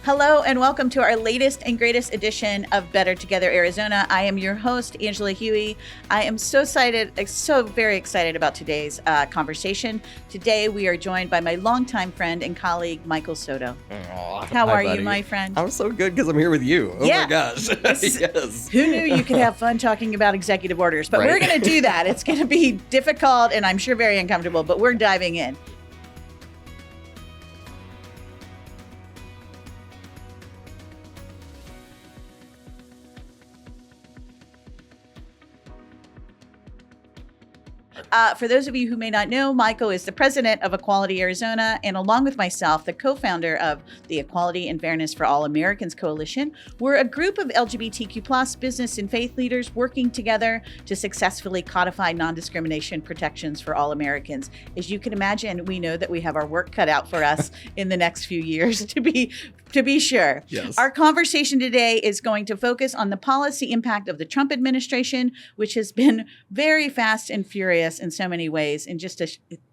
Hello and welcome to our latest and greatest edition of Better Together Arizona. I am your host, Angela Hughey. I am so very excited about today's conversation. Today we are joined by my longtime friend and colleague, Michael Soto. How are you, my friend? I'm so good because I'm here with you. Oh my gosh. Yes. Who knew you could have fun talking about executive orders? But we're going to do that. It's going to be difficult and I'm sure very uncomfortable, but we're diving in. For those of you who may not know, Michael is the president of Equality Arizona, and along with myself, the co-founder of the Equality and Fairness for All Americans Coalition. We're a group of LGBTQ+ business and faith leaders working together to successfully codify non-discrimination protections for all Americans. As you can imagine, we know that we have our work cut out for us in the next few years, to be sure. Yes. Our conversation today is going to focus on the policy impact of the Trump administration, which has been very fast and furious in so many ways. In just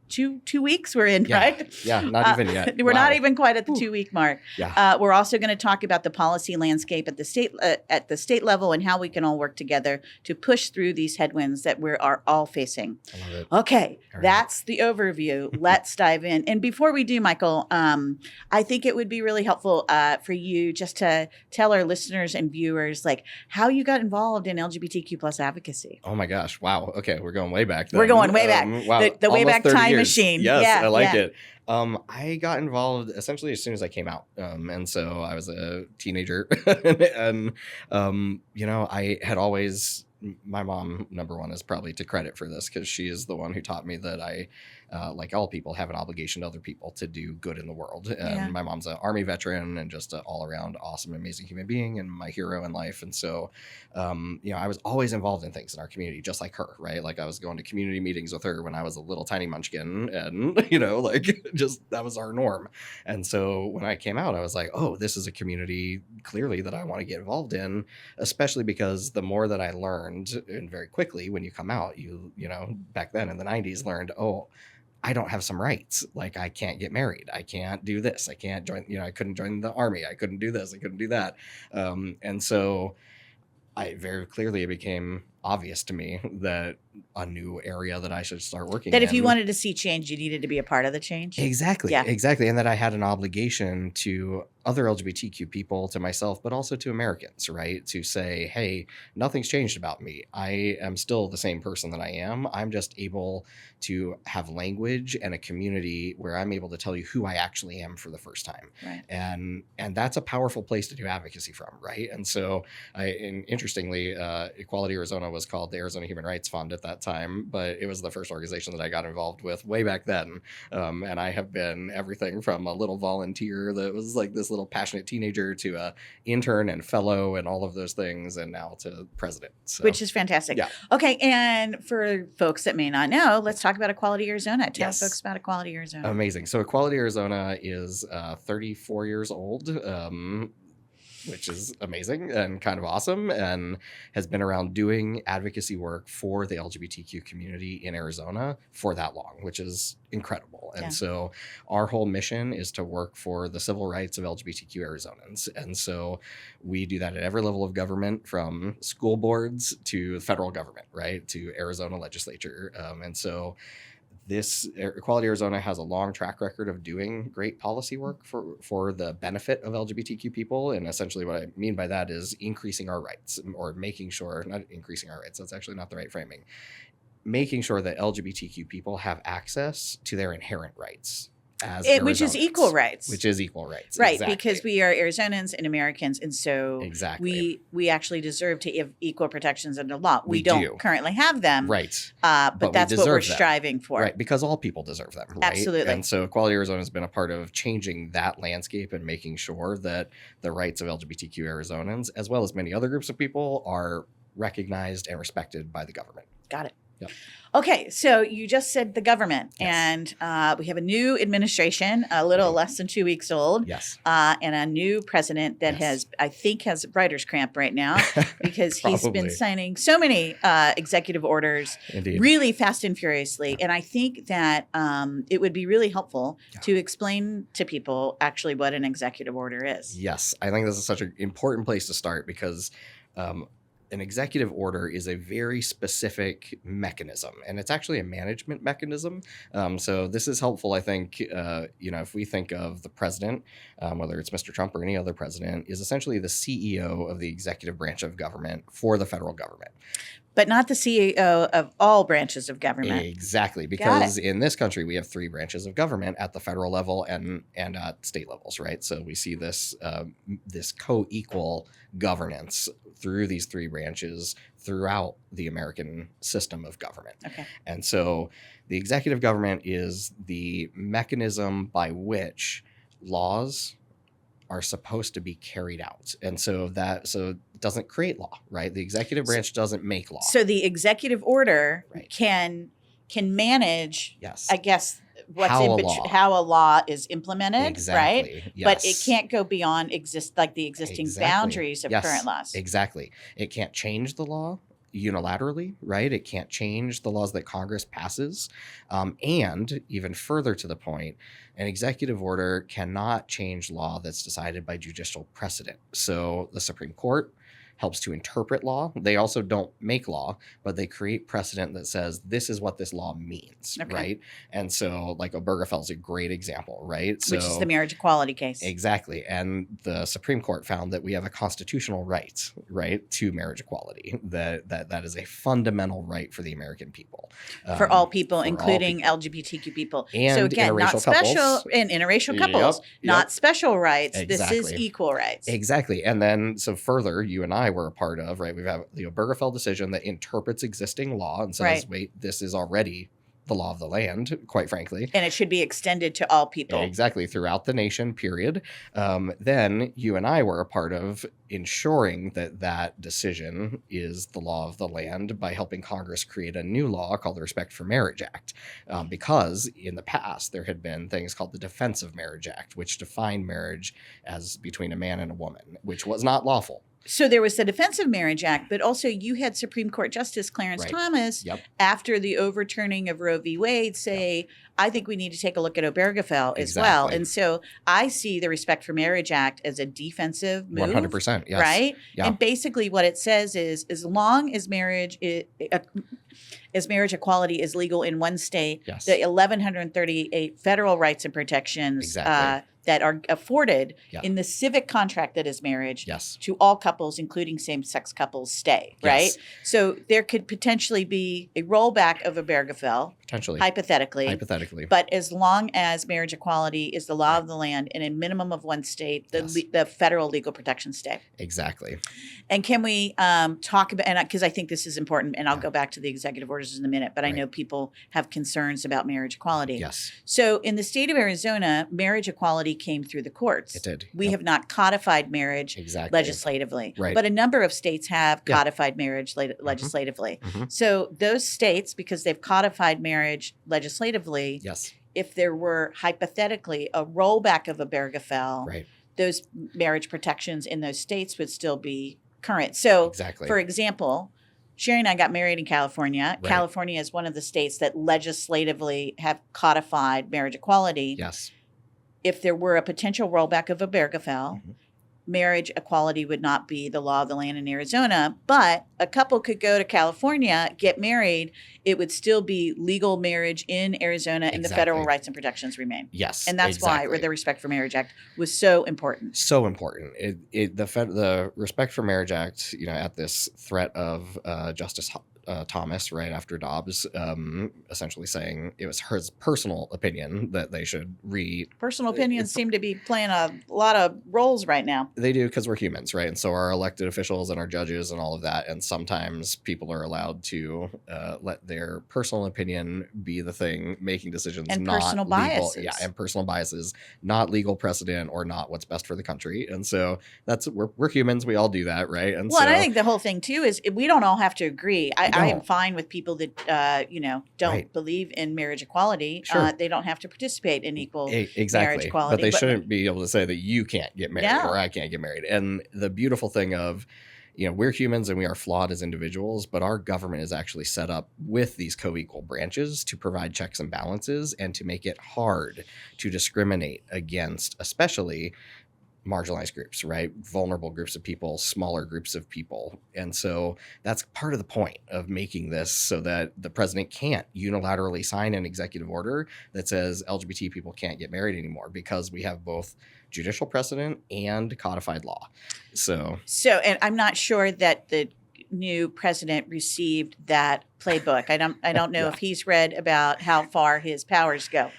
two weeks we're in, right? Yeah, not even yet. We're not even quite at the 2-week mark. Yeah. We're also going to talk about the policy landscape at the state level and how we can all work together to push through these headwinds that we are all facing. I love it. Okay, right. That's the overview. Let's dive in. And before we do, Michael, I think it would be really helpful for you just to tell our listeners and viewers like how you got involved in LGBTQ+ advocacy. Oh my gosh. Wow. Okay. We're going way back then. We're going way back. Wow. The way back time machine. Yes, yeah, I like it. I got involved essentially as soon as I came out. And so I was a teenager and, I had always, my mom, number one, is probably to credit for this because she is the one who taught me that I, like all people, have an obligation to other people to do good in the world. And my mom's an Army veteran and just an all around awesome, amazing human being and my hero in life. And so, I was always involved in things in our community, just like her, right? Like I was going to community meetings with her when I was a little tiny munchkin and, just that was our norm. And so when I came out, I was like, oh, this is a community clearly that I want to get involved in, especially because the more that I learned, and very quickly when you come out, you back then in the 90s learned, oh, I don't have some rights. Like I can't get married. I can't do this. I can't join, I couldn't join the army. I couldn't do this. I couldn't do that. And so it became obvious to me that a new area that I should start working in. That if you wanted to see change, you needed to be a part of the change. Exactly. Yeah. Exactly. And that I had an obligation to other LGBTQ people, to myself, but also to Americans, right? To say, hey, nothing's changed about me. I am still the same person that I am. I'm just able to have language and a community where I'm able to tell you who I actually am for the first time. Right. And that's a powerful place to do advocacy from, right? And so interestingly, Equality Arizona was called the Arizona Human Rights Fund at that time, but it was the first organization that I got involved with way back then. And I have been everything from a little volunteer that was like this little passionate teenager to a intern and fellow and all of those things, and now to president. So, which is fantastic. Yeah. Okay, and for folks that may not know, let's talk about Equality Arizona. Tell folks about Equality Arizona. Amazing. So Equality Arizona is 34 years old. Which is amazing and kind of awesome, and has been around doing advocacy work for the LGBTQ community in Arizona for that long, which is incredible. And so our whole mission is to work for the civil rights of LGBTQ Arizonans. And so we do that at every level of government, from school boards to federal government, right, to Arizona legislature. And so this Equality Arizona has a long track record of doing great policy work for the benefit of LGBTQ people. And essentially what I mean by that is increasing our rights, or making sure, not increasing our rights, that's actually not the right framing, making sure that LGBTQ people have access to their inherent rights. Which is equal rights. Which is equal rights. Right, exactly. Because we are Arizonans and Americans, and so we actually deserve to have equal protections under law. We don't currently have them. Right. But that's what we're striving for. Right, because all people deserve them, right? Absolutely. And so Equality Arizona has been a part of changing that landscape and making sure that the rights of LGBTQ Arizonans, as well as many other groups of people, are recognized and respected by the government. Got it. Yep. Okay, so you just said the government, Yes. and we have a new administration, a little less than 2 weeks old, Yes. and a new president that Yes. I think has writer's cramp right now because he's been Probably. signing so many executive orders Indeed. really fast and furiously. Yeah. And I think that it would be really helpful Yeah. to explain to people actually what an executive order is. Yes, I think this is such an important place to start because an executive order is a very specific mechanism, and it's actually a management mechanism. So this is helpful, I think. If we think of the president, whether it's Mr. Trump or any other president, is essentially the CEO of the executive branch of government for the federal government. But not the CEO of all branches of government. Exactly, because in this country we have 3 branches of government at the federal level and at state levels, right? So we see this this co-equal governance through these 3 branches throughout the American system of government. Okay. And so the executive government is the mechanism by which laws are supposed to be carried out. And so it doesn't create law, right? The executive branch doesn't make law. So the executive order Right. can manage, Yes. I guess, How a law is implemented, Exactly. right? Yes. But it can't go beyond the existing Exactly. boundaries of Yes, current laws. Exactly. It can't change the law unilaterally, right? It can't change the laws that Congress passes. And even further to the point, an executive order cannot change law that's decided by judicial precedent. So the Supreme Court helps to interpret law. They also don't make law, but they create precedent that says this is what this law means, Okay. right? And so like Obergefell is a great example, right? Which is the marriage equality case. Exactly. And the Supreme Court found that we have a constitutional right, to marriage equality, that is a fundamental right for the American people. For all people, for all including people. LGBTQ people. And so again, not interracial special couples. and interracial Yep, couples, not yep. special rights. This is Exactly. equal rights. Exactly. And then, so further, you and I were a part of, right? We have the Obergefell decision that interprets existing law and says, Right. wait, this is already the law of the land, quite frankly. And it should be extended to all people. Exactly, throughout the nation, period. Then you and I were a part of ensuring that decision is the law of the land by helping Congress create a new law called the Respect for Marriage Act. Because in the past, there had been things called the Defense of Marriage Act, which defined marriage as between a man and a woman, which was not lawful. So there was the Defense of Marriage Act, but also you had Supreme Court Justice Clarence Right. Thomas, Yep. after the overturning of Roe v. Wade, say, I think we need to take a look at Obergefell as well. Exactly. And so I see the Respect for Marriage Act as a defensive move. 100%, yes. Right? Yeah. And basically what it says is as long as marriage equality is legal in one state, Yes. the 1,138 federal rights and protections Exactly. that are afforded Yeah. in the civic contract that is marriage Yes. to all couples, including same-sex couples, stay, right? Yes. So there could potentially be a rollback of Obergefell, Potentially. hypothetically. But as long as marriage equality is the law of the land in a minimum of one state, Yes. the federal legal protections stay. Exactly. And can we talk about, and because I think this is important, and I'll go back to the executive orders in a minute, but I Right. know people have concerns about marriage equality. Yes. So in the state of Arizona, marriage equality came through the courts. It did. We Yep. have not codified marriage Exactly. legislatively, Right. but a number of states have Yeah. codified marriage legislatively. Mhm. So those states, because they've codified marriage legislatively, Yes. if there were hypothetically a rollback of Obergefell, Right. those marriage protections in those states would still be current. So, Exactly. for example, Sherry and I got married in California. Right. California is one of the states that legislatively have codified marriage equality. Yes. If there were a potential rollback of Obergefell, Mhm. marriage equality would not be the law of the land in Arizona, but a couple could go to California, get married. It would still be legal marriage in Arizona, and the federal Exactly. rights and protections remain. Yes. And that's why exactly. the Respect for Marriage Act was so important. So important. The Respect for Marriage Act, at this threat of Justice Thomas right after Dobbs, essentially saying it was his personal opinion that they should Personal opinions seem to be playing a lot of roles right now. They do, because we're humans, right? And so are elected officials and our judges and all of that. And sometimes people are allowed to let their personal opinion be the thing making decisions, And not personal legal. biases. Yeah, and personal biases, not legal precedent or not what's best for the country. And so we're humans. We all do that, right? And Well, so and I think the whole thing too is we don't all have to agree. I am fine with people that, don't Right. believe in marriage equality. Sure. They don't have to participate in equal marriage Exactly. equality. But they shouldn't be able to say that you can't get married or No. I can't get married. And the beautiful thing of, we're humans and we are flawed as individuals, but our government is actually set up with these co-equal branches to provide checks and balances and to make it hard to discriminate against, especially marginalized groups, right? Vulnerable groups of people, smaller groups of people. And so that's part of the point of making this so that the president can't unilaterally sign an executive order that says LGBT people can't get married anymore, because we have both judicial precedent and codified law. So, and I'm not sure that the new president received that playbook. I don't know if he's read about how far his powers go,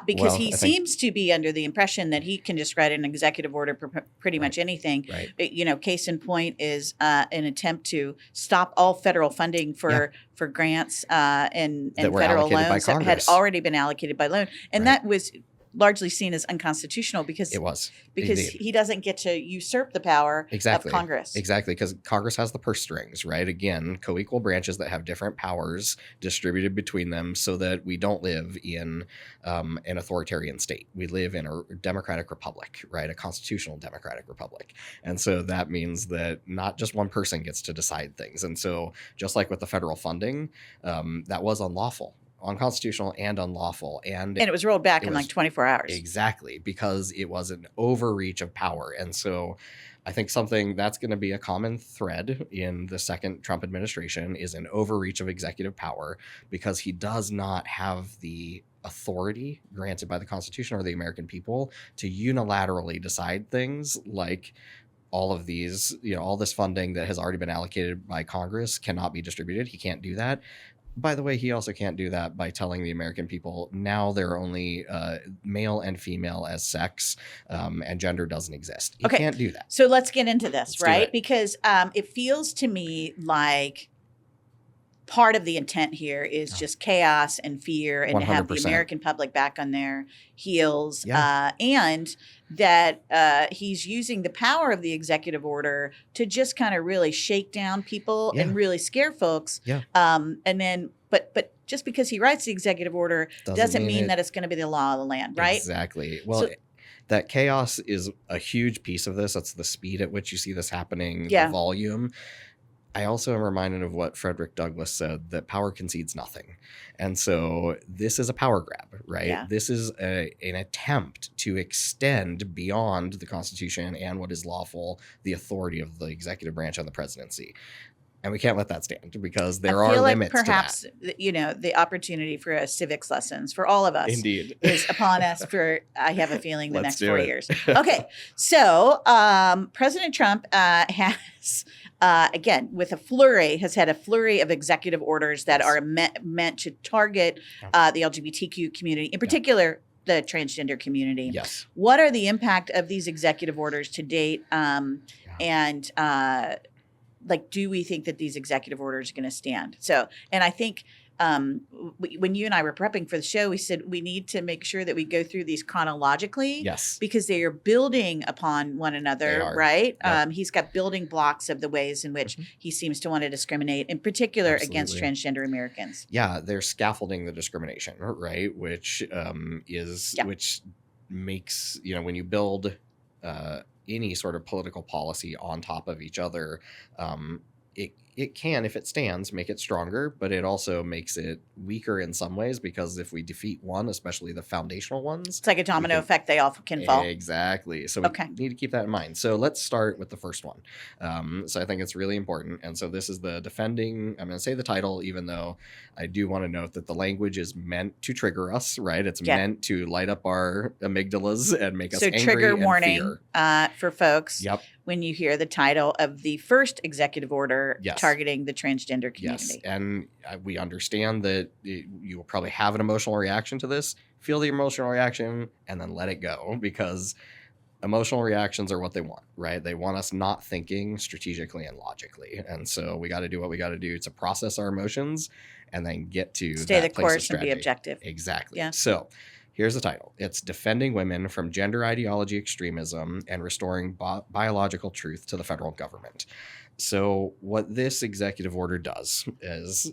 because he seems to be under the impression that he can just write an executive order for pretty much anything. Right. Case in point is an attempt to stop all federal funding for grants and federal loans that had already been allocated by loan, and that was largely seen as unconstitutional because he doesn't get to usurp the power of Congress. Exactly, because Congress has the purse strings, right? Again, co-equal branches that have different powers distributed between them so that we don't live in an authoritarian state. We live in a democratic republic, right? A constitutional democratic republic. And so that means that not just one person gets to decide things. And so just like with the federal funding, that was unlawful. Unconstitutional and unlawful. And it was rolled back in like 24 hours. Exactly, because it was an overreach of power. And so I think something that's going to be a common thread in the second Trump administration is an overreach of executive power, because he does not have the authority granted by the Constitution or the American people to unilaterally decide things like all of these, all this funding that has already been allocated by Congress cannot be distributed. He can't do that. By the way, he also can't do that by telling the American people now they're only male and female as sex, and gender doesn't exist. He can't do that. So let's get into this, right? Because it feels to me like part of the intent here is just chaos and fear and 100%. To have the American public back on their heels, and that he's using the power of the executive order to just kind of really shake down people and really scare folks. And then, but just because he writes the executive order doesn't mean that it's going to be the law of the land, right? Exactly. Well, that chaos is a huge piece of this. That's the speed at which you see this happening, the volume. I also am reminded of what Frederick Douglass said, that power concedes nothing. And so this is a power grab, right? Yeah. This is an attempt to extend beyond the Constitution and what is lawful, the authority of the executive branch and the presidency. And we can't let that stand, because there are limits to that. Perhaps, the opportunity for a civics lessons for all of us is upon us for, I have a feeling, the next 4 years. Okay. So President Trump has... again, with has had a flurry of executive orders that are meant to target the LGBTQ community, in particular, the transgender community. Yes. What are the impact of these executive orders to date? And do we think that these executive orders are going to stand? So, and I think when you and I were prepping for the show, we said we need to make sure that we go through these chronologically. Yes. Because they are building upon one another, right? Yep. He's got building blocks of the ways in which he seems to want to discriminate, in particular against transgender Americans. Yeah, they're scaffolding the discrimination, right? Which which makes, when you build any sort of political policy on top of each other, it can, if it stands, make it stronger, but it also makes it weaker in some ways, because if we defeat one, especially the foundational ones, it's like a domino effect. They all can fall. Exactly. So we need to keep that in mind. So let's start with the first one. So I think it's really important. And so this is the defending, I'm going to say the title, even though I do want to note that the language is meant to trigger us, right? It's meant to light up our amygdalas and make us angry. So trigger warning for folks. Yep. When you hear the title of the first executive order targeting the transgender community. Yes, and we understand that you will probably have an emotional reaction to this. Feel the emotional reaction and then let it go, because emotional reactions are what they want, right? They want us not thinking strategically and logically. And so we got to do what we got to do to process our emotions and then get to stay the course and be objective. Exactly. Yeah. So Here's the title. It's Defending Women from Gender Ideology Extremism and Restoring Biological Truth to the Federal Government. So what this executive order does is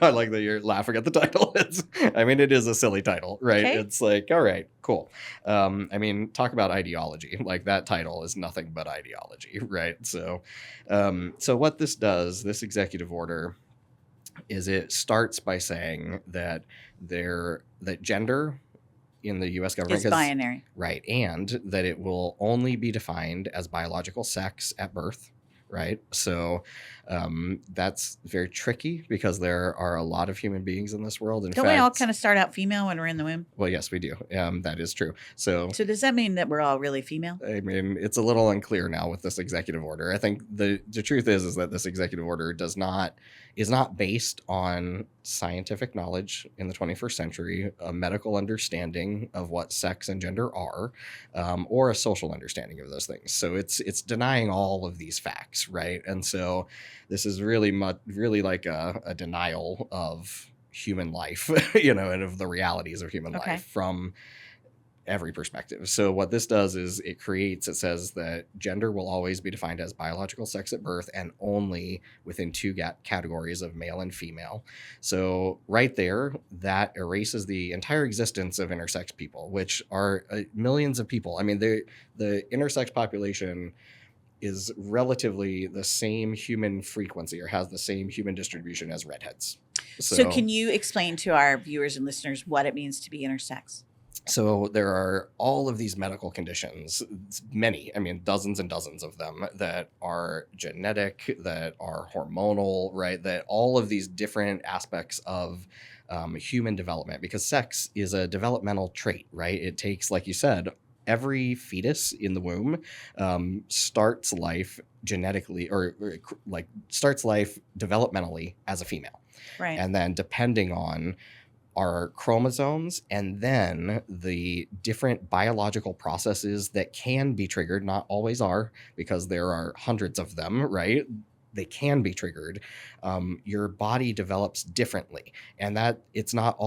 I like that you're laughing at the title. It is a silly title, right? Okay. It's like, all right, cool. Talk about ideology. Like, that title is nothing but ideology, right? So what this does, this executive order, is it starts by saying that that gender in the U.S. government Is binary. right, and that it will only be defined as biological sex at birth. Right. So that's very tricky because there are a lot of human beings in this world. Don't we all kind of start out female when we're in the womb? Well, yes, we do. That is true. So does that mean that we're all really female? I mean, it's a little unclear now with this executive order. I think the truth is that this executive order is not based on scientific knowledge in the 21st century, a medical understanding of what sex and gender are, or a social understanding of those things. So it's denying all of these facts, right? And so this is really like a denial of human life, and of the realities of human life from every perspective. So what this does is it says that gender will always be defined as biological sex at birth and only within two categories of male and female. So right there, that erases the entire existence of intersex people, which are millions of people. I mean, the intersex population is relatively the same human frequency or has the same human distribution as redheads. So can you explain to our viewers and listeners what it means to be intersex? So there are all of these medical conditions, many, dozens and dozens of them that are genetic, that are hormonal, right? That all of these different aspects of human development, because sex is a developmental trait, right? It takes, like you said, every fetus in the womb starts life genetically or starts life developmentally as a female. Right. And then depending on our chromosomes and then the different biological processes that can be triggered, not always are, because there are hundreds of them, right? They can be triggered. Your body develops differently. And that it's not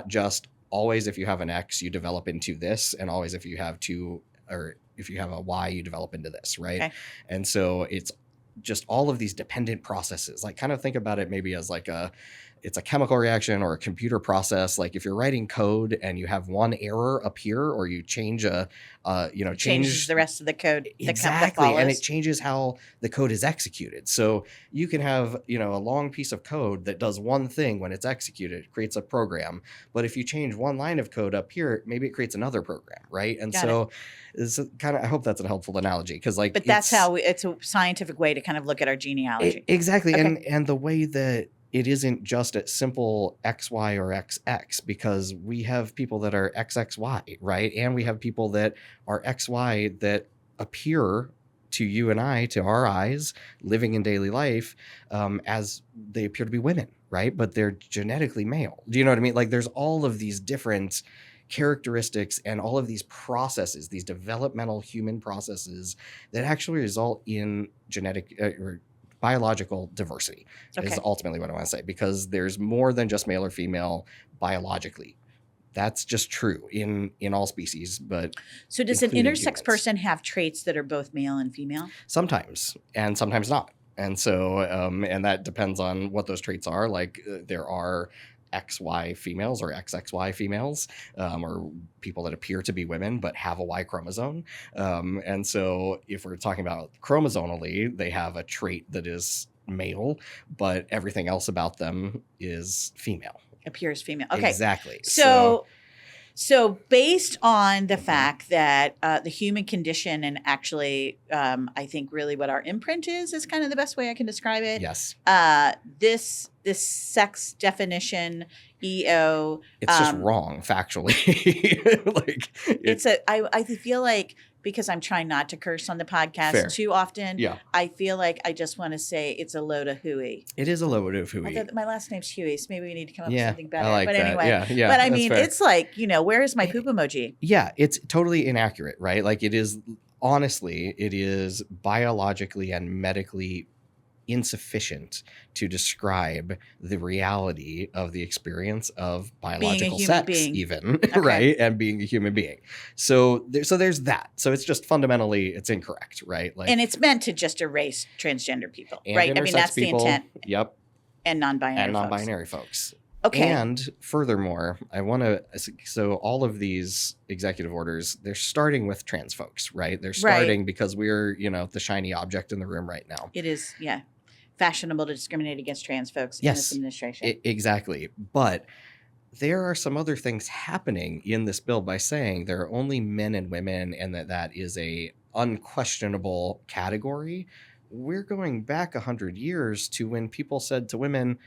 just always if you have an X, you develop into this, and always if you have if you have a Y, you develop into this, right? Okay. And so it's just all of these dependent processes. Like, kind of think about it maybe as it's a chemical reaction or a computer process. Like, if you're writing code and you have one error appear, or you change changes the rest of the code. Exactly. And it changes how the code is executed. So you can have, a long piece of code that does one thing when it's executed, it creates a program. But if you change one line of code up here, maybe it creates another program. Right. And it's I hope that's a helpful analogy. But that's how it's a scientific way to kind of look at our genealogy. Exactly. Okay. And the way that it isn't just a simple XY or XX, because we have people that are XXY, right? And we have people that are XY that appear to you and I, to our eyes, living in daily life, as they appear to be women, right? But they're genetically male. Do you know what I mean? Like, there's all of these different characteristics and all of these processes, these developmental human processes that actually result in genetic or biological diversity is ultimately what I want to say, because there's more than just male or female biologically. That's just true in all species. But so does an intersex person have traits that are both male and female? Sometimes, and sometimes not. And so, and that depends on what those traits are. Like, there are XY females or XXY females, or people that appear to be women but have a Y chromosome. And so if we're talking about chromosomally, they have a trait that is male, but everything else about them is female. Appears female. Okay. Exactly. So based on the fact that the human condition and actually, I think really what our imprint is kind of the best way I can describe it. Yes. This sex definition, EO. It's just wrong factually. I feel like, because I'm trying not to curse on the podcast too often, I feel like I just want to say it's a load of hooey. It is a load of hooey. My last name's Hughey, so maybe we need to come up with something better. I like but that. Anyway, yeah, but I mean, it's like, where is my poop emoji? Yeah, it's totally inaccurate, right? Like, it is, honestly, it is biologically and medically insufficient to describe the reality of the experience of biological human sex, being. even, Okay. right? And being a human being. So there's that. So it's just fundamentally, it's incorrect, right? Like, And it's meant to just erase transgender people, and right? I intersex mean, that's people, the intent. Yep. And non-binary And folks. non-binary folks. Okay. And furthermore, I want to, so all of these executive orders, they're starting with trans folks, right? They're starting because we're, the shiny object in the room right now. It is, fashionable to discriminate against trans folks in this administration. Exactly. But there are some other things happening in this bill by saying there are only men and women, and that is a unquestionable category. We're going back 100 years to when people said to women,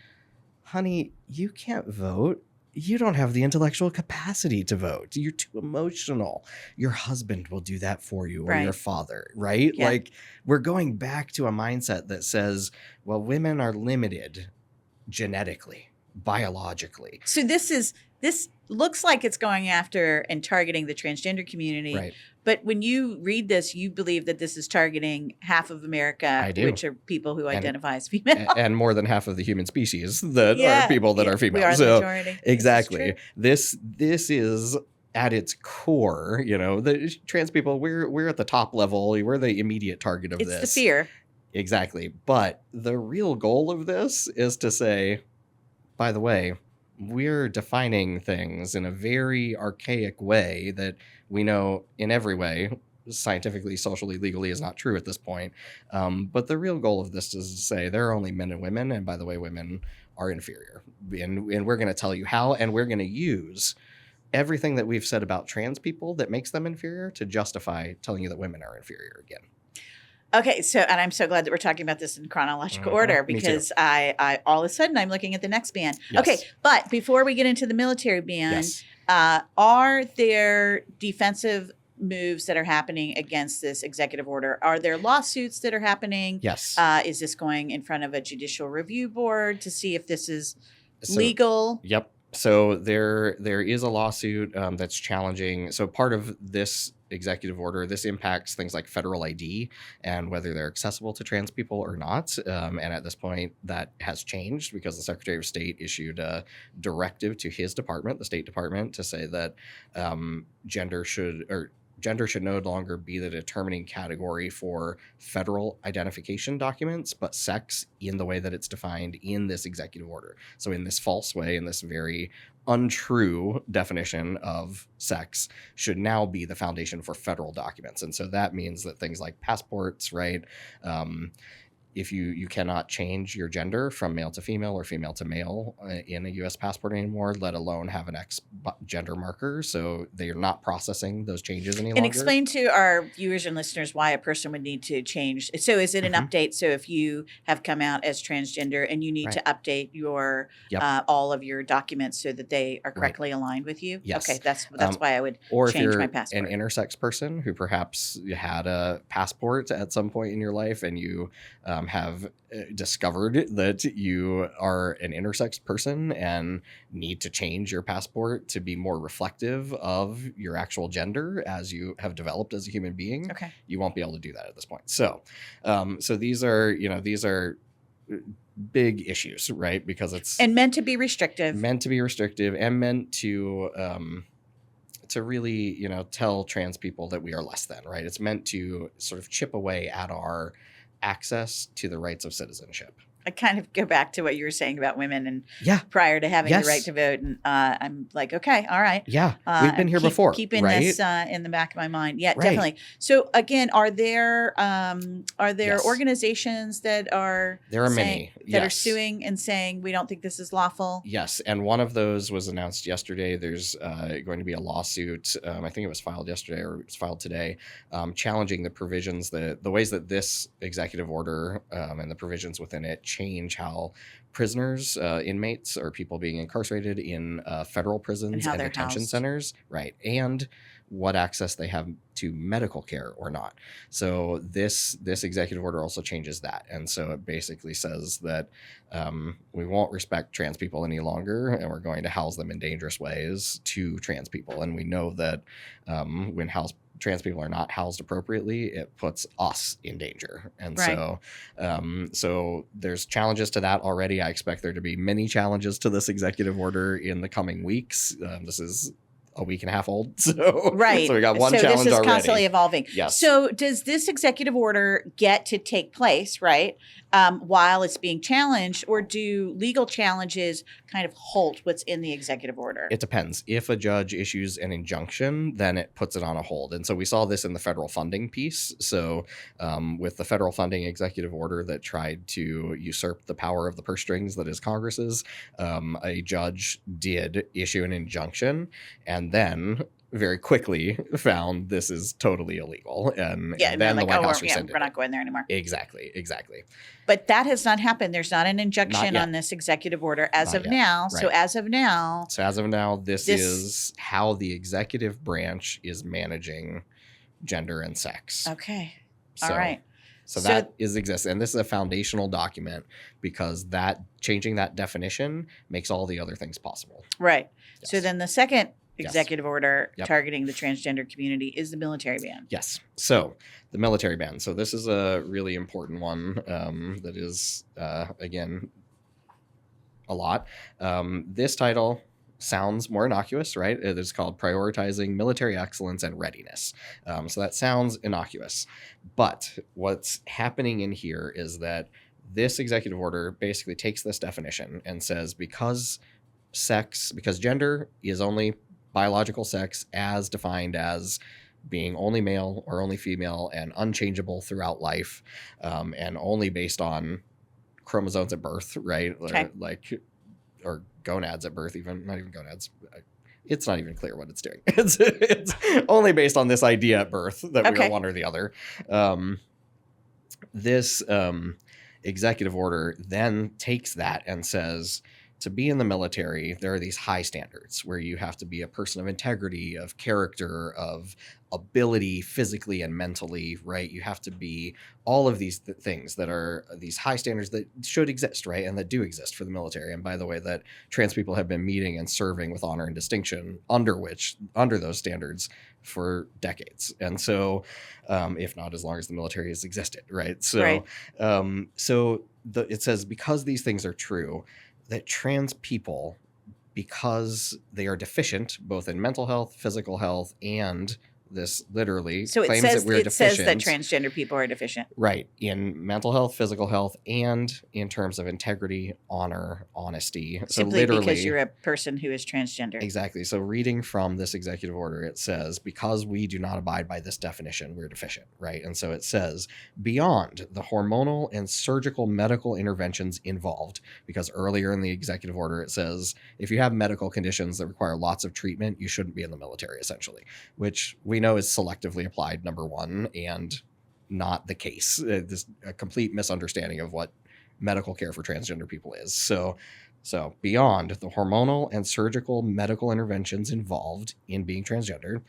honey, you can't vote. You don't have the intellectual capacity to vote. You're too emotional. Your husband will do that for you, or your father, right? Yeah. Like, we're going back to a mindset that says, well, women are limited genetically, biologically. So this looks like it's going after and targeting the transgender community. Right. But when you read this, you believe that this is targeting half of America, which are people who identify as female. And more than half of the human species that are people that are female. We are the majority. Exactly. This is at its core, the trans people, we're at the top level. We're the immediate target of this. It's the fear. Exactly. But the real goal of this is to say, by the way, we're defining things in a very archaic way that we know in every way, scientifically, socially, legally, is not true at this point. But the real goal of this is to say there are only men and women. And by the way, women are inferior. And we're going to tell you how, and we're going to use everything that we've said about trans people that makes them inferior to justify telling you that women are inferior again. Okay, and I'm so glad that we're talking about this in chronological order, because I all of a sudden I'm looking at the next ban. Yes. Okay, but before we get into the military ban, are there defensive moves that are happening against this executive order? Are there lawsuits that are happening? Yes. Is this going in front of a judicial review board to see if this is legal? Yep. So there is a lawsuit that's challenging. So part of this executive order, this impacts things like federal ID and whether they're accessible to trans people or not. And at this point, that has changed because the Secretary of State issued a directive to his department, the State Department, to say that gender should no longer be the determining category for federal identification documents, but sex in the way that it's defined in this executive order. So in this false way, in this very untrue definition of sex, should now be the foundation for federal documents. And so that means that things like passports, right? If you cannot change your gender from male to female or female to male in a U.S. passport anymore, let alone have an X gender marker. So they are not processing those changes any longer. And explain to our viewers and listeners why a person would need to change. So is it an update? So if you have come out as transgender and you need to update your all of your documents so that they are correctly aligned with you? Yes. Okay, that's why I would change my passport. Or if you're an intersex person who perhaps had a passport at some point in your life and you have discovered that you are an intersex person and need to change your passport to be more reflective of your actual gender as you have developed as a human being, you won't be able to do that at this point. So these are big issues, right? Because it's meant to be restrictive and meant to really, tell trans people that we are less than, right? It's meant to sort of chip away at our access to the rights of citizenship. I kind of go back to what you were saying about women and prior to having the right to vote. And I'm like, okay, all right. Yeah, we've been here before. Keeping this in the back of my mind. Yeah, definitely. So again, are there organizations that are many that are suing and saying we don't think this is lawful? Yes, and one of those was announced yesterday. There's going to be a lawsuit. I think it was filed yesterday or it was filed today, challenging the provisions, the ways that this executive order and the provisions within it change how prisoners, inmates, or people being incarcerated in federal prisons and detention centers, right, and what access they have to medical care or not. So this executive order also changes that. And so it basically says that we won't respect trans people any longer, and we're going to house them in dangerous ways to trans people. And we know that when trans people are not housed appropriately, it puts us in danger. And Right. so there's challenges to that already. I expect there to be many challenges to this executive order in the coming weeks. This is a week and a half old. So, Right. so we got one so challenge this is already. constantly evolving. Yes. So does this executive order get to take place, right, while it's being challenged, or do legal challenges kind of halt what's in the executive order? It depends. If a judge issues an injunction, then it puts it on a hold. And so we saw this in the federal funding piece. So with the federal funding executive order that tried to usurp the power of the purse strings that is Congress's, a judge did issue an injunction and then very quickly found this is totally illegal. And then the White House rescinded we're not going there anymore. Exactly. But that has not happened. There's not an injunction yet. on this executive order as Not of yet. now. Right. So as of now, this is how the executive branch is managing gender and sex. okay. So, All right. So that exists. And this is a foundational document because that changing that definition makes all the other things possible. Right. Yes. So then the second Yes. executive order Yep. targeting the transgender community is the military ban. Yes. So the military ban. So this is a really important one that is, again, a lot. This title sounds more innocuous, right? It is called Prioritizing Military Excellence and Readiness. So that sounds innocuous. But what's happening in here is that this executive order basically takes this definition and says because gender is only biological sex as defined as being only male or only female and unchangeable throughout life, and only based on chromosomes at birth, right? Okay. Or gonads at birth, not even gonads. It's not even clear what it's doing. It's only based on this idea at birth that we are one or the other. This executive order then takes that and says, to be in the military, there are these high standards where you have to be a person of integrity, of character, of ability, physically and mentally, right? You have to be all of these things that are these high standards that should exist, right? And that do exist for the military. And by the way, that trans people have been meeting and serving with honor and distinction under those standards for decades. And so, if not as long as the military has existed, right? So, it says, because these things are true, that trans people, because they are deficient both in mental health, physical health, and this literally claims that we're deficient. It says that transgender people are deficient. Right. In mental health, physical health, and in terms of integrity, honor, honesty. Simply because you're a person who is transgender. Exactly. So reading from this executive order, it says, because we do not abide by this definition, we're deficient, right? And so it says, beyond the hormonal and surgical medical interventions involved, because earlier in the executive order, it says, if you have medical conditions that require lots of treatment, you shouldn't be in the military, essentially, which we know is selectively applied, number one, and not the case. This a complete misunderstanding of what medical care for transgender people is. So beyond the hormonal and surgical medical interventions involved in being transgender,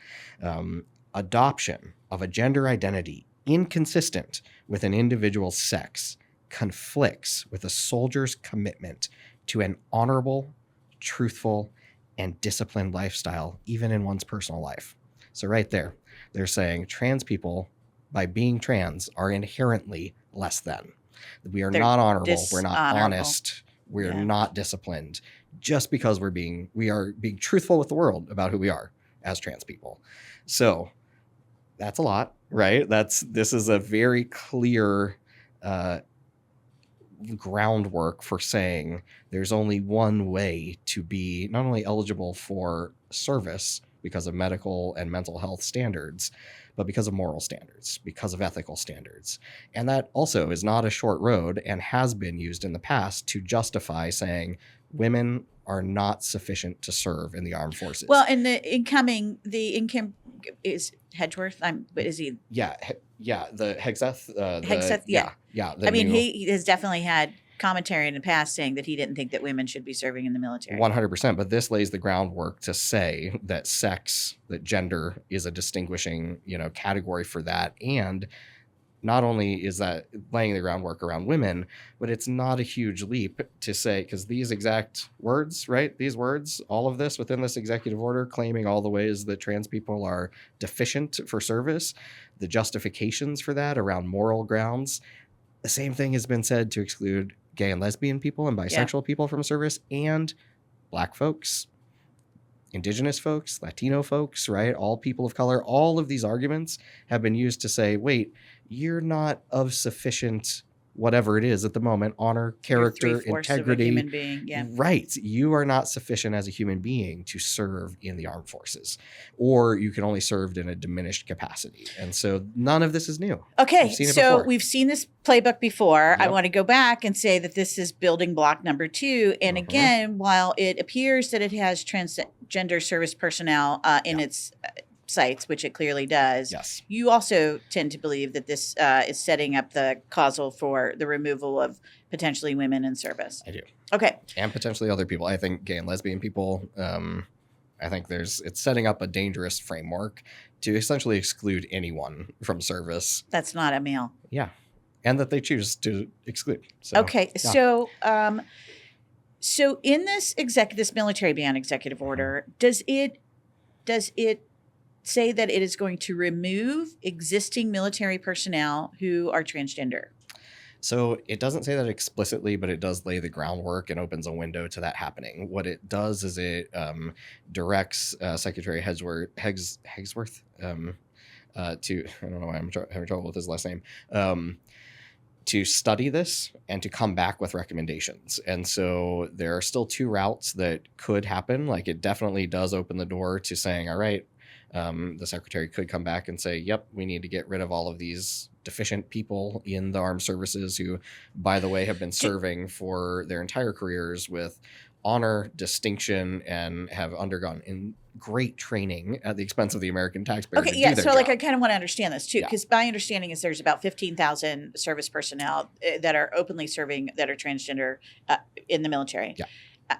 adoption of a gender identity inconsistent with an individual's sex conflicts with a soldier's commitment to an honorable, truthful, and disciplined lifestyle, even in one's personal life. So right there, they're saying trans people, by being trans, are inherently less than. We are not honorable. We're not honest. We're not disciplined. Just because we are being truthful with the world about who we are as trans people. So that's a lot, right? This is a very clear groundwork for saying there's only one way to be not only eligible for service because of medical and mental health standards, but because of moral standards, because of ethical standards. And that also is not a short road and has been used in the past to justify saying women are not sufficient to serve in the armed forces. Well, and the income is Hedgeworth. But is he? Yeah, the Hegseth. Hegseth, yeah. Yeah. I mean, he has definitely had commentary in the past saying that he didn't think that women should be serving in the military. 100%. But this lays the groundwork to say that sex, that gender is a distinguishing, category for that. And not only is that laying the groundwork around women, but it's not a huge leap to say, because these exact words, right? These words, all of this within this executive order, claiming all the ways that trans people are deficient for service, the justifications for that around moral grounds, the same thing has been said to exclude gay and lesbian people and bisexual people from service, and Black folks, Indigenous folks, Latino folks, right? All people of color. All of these arguments have been used to say, wait, you're not of sufficient whatever it is at the moment, honor, character, integrity. Of a human being. Yeah. Right. You are not sufficient as a human being to serve in the armed forces, or you can only serve in a diminished capacity. And so none of this is new. Okay. We've seen this playbook before. Yep. I want to go back and say that this is building block number 2. And again, while it appears that it has transgender service personnel in its sites, which it clearly does. Yes. You also tend to believe that this is setting up the causal for the removal of potentially women in service. I do. Okay. And potentially other people. I think gay and lesbian people, I think it's setting up a dangerous framework to essentially exclude anyone from service. That's not a male. Yeah. And that they choose to exclude. So, okay. Yeah. So in this military ban executive order, does it say that it is going to remove existing military personnel who are transgender? So it doesn't say that explicitly, but it does lay the groundwork and opens a window to that happening. What it does is it directs Secretary Hegsworth to, I don't know why I'm having trouble with his last name, to study this and to come back with recommendations. And so there are still 2 routes that could happen. Like, it definitely does open the door to saying, all right, the secretary could come back and say, yep, we need to get rid of all of these deficient people in the armed services who, by the way, have been serving for their entire careers with honor, distinction, and have undergone in great training at the expense of the American taxpayer. Okay, yeah. So, I kind of want to understand this too, because my understanding is there's about 15,000 service personnel that are openly serving that are transgender in the military. Yeah.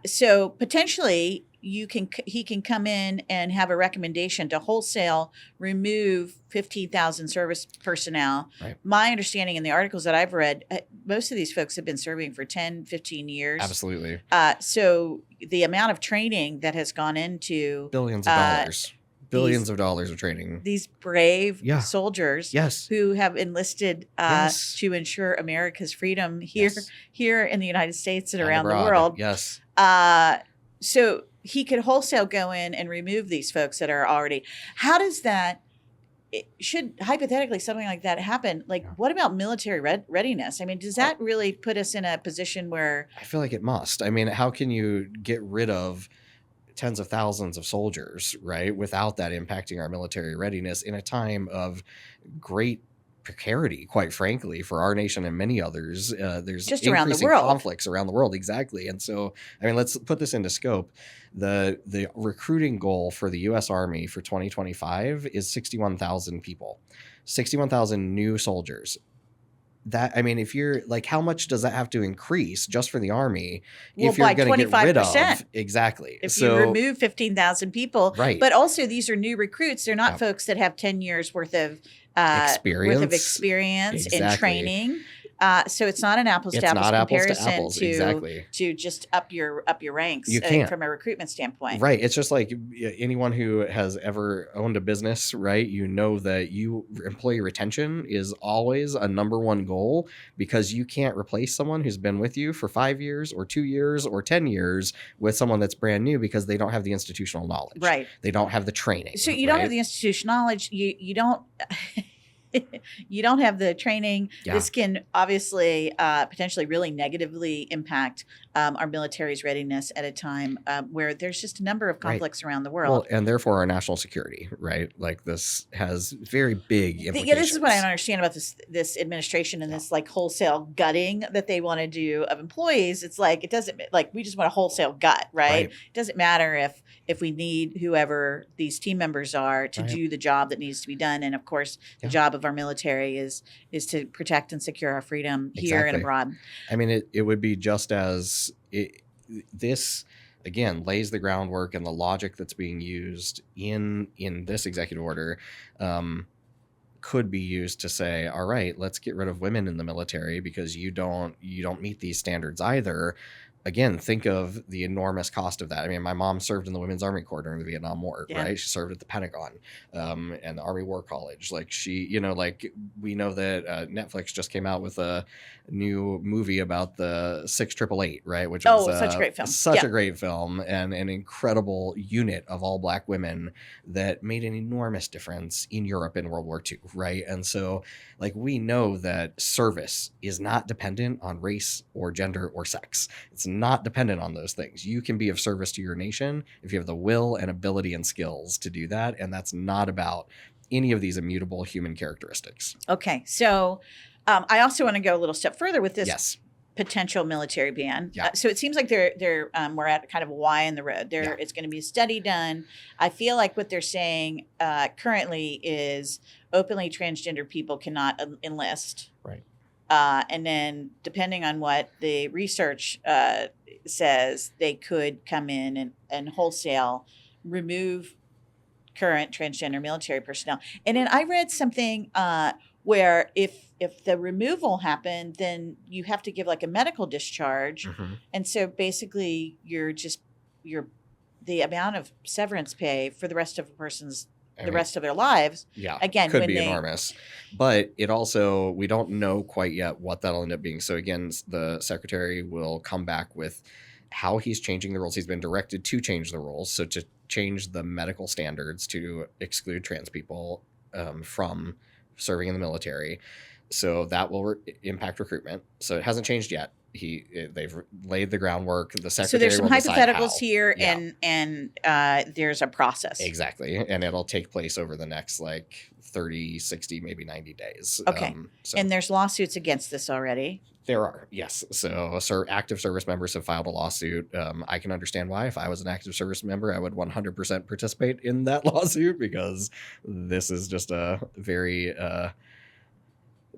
So potentially he can come in and have a recommendation to wholesale remove 15,000 service personnel. Right. My understanding in the articles that I've read, most of these folks have been serving for 10, 15 years. Absolutely. So the amount of training that has gone into billions of dollars of training. These brave soldiers who have enlisted to ensure America's freedom here in the United States and around the world. Yes. So he could wholesale go in and remove these folks that are already. How does that? Should hypothetically something like that happen? Like, what about military readiness? I mean, does that really put us in a position where? I feel like it must. I mean, how can you get rid of tens of thousands of soldiers, right, without that impacting our military readiness in a time of great precarity, quite frankly, for our nation and many others? There's just around the world, conflicts around the world. Exactly. And so, I mean, let's put this into scope. The recruiting goal for the U.S. Army for 2025 is 61,000 people, 61,000 new soldiers. That, I mean, if you're like, how much does that have to increase just for the Army if you're going to get rid of? Exactly. If you remove 15,000 people, right. But also these are new recruits. They're not folks that have 10 years worth of experience and training. So it's not an apples to apples comparison to just up your ranks from a recruitment standpoint. Right. It's just like anyone who has ever owned a business, right? You know that employee retention is always a number one goal, because you can't replace someone who's been with you for 5 years or 2 years or 10 years with someone that's brand new, because they don't have the institutional knowledge. Right. They don't have the training. So you don't have the institutional knowledge. You don't. You don't have the training. Yeah. This can obviously potentially really negatively impact our military's readiness at a time where there's just a number of Right. conflicts around the Well, world. and therefore our national security, right? Like this has very big implications. Yeah, this is what I don't understand about this administration and Yeah. this like wholesale gutting that they want to do of employees. It's like it doesn't like we just want a wholesale gut, right? Right. It doesn't matter if we need whoever these team members are to Right. do the job that needs to be done. And of course, the Yeah. job of our military is to protect and secure our freedom here and Exactly. abroad. I mean, it would be just as this again lays the groundwork, and the logic that's being used in this executive order could be used to say, all right, let's get rid of women in the military because you don't meet these standards either. Again, think of the enormous cost of that. I mean, my mom served in the Women's Army Corps during the Vietnam War, Yeah. right? She served at the Pentagon and the Army War College. Like she, like we know that Netflix just came out with a new movie about the 6888, right? Which is such a great film. Such Yeah. a great film and an incredible unit of all Black women that made an enormous difference in Europe in World War II, right? And so, like, we know that service is not dependent on race or gender or sex. It's not dependent on those things. You can be of service to your nation if you have the will and ability and skills to do that. And that's not about any of these immutable human characteristics. Okay, so I also want to go a little step further with this Yes. potential military ban. Yeah. So it seems like we're at kind of a Y in the road. Yeah. It's going to be a study done. I feel like what they're saying currently is openly transgender people cannot enlist. Right. And then depending on what the research says, they could come in and wholesale remove current transgender military personnel. And then I read something where if the removal happened, then you have to give like a medical discharge. Mhm. And so basically you're the amount of severance pay for the rest of a person's I the mean, rest of their lives. yeah, Again, could when be they- enormous, but it also, we don't know quite yet what that'll end up being. So again, the secretary will come back with how he's changing the rules. He's been directed to change the rules. So to change the medical standards to exclude trans people from serving in the military. So that will impact recruitment. So it hasn't changed yet. They've laid the groundwork. The secretary So there's some will decide hypotheticals how. here, Yeah. and there's a process. Exactly. And it'll take place over the next like 30, 60, maybe 90 days. Okay. So And there's lawsuits against this already. there are, yes. So active service members have filed a lawsuit. I can understand why. If I was an active service member, I would 100% participate in that lawsuit because this is just a very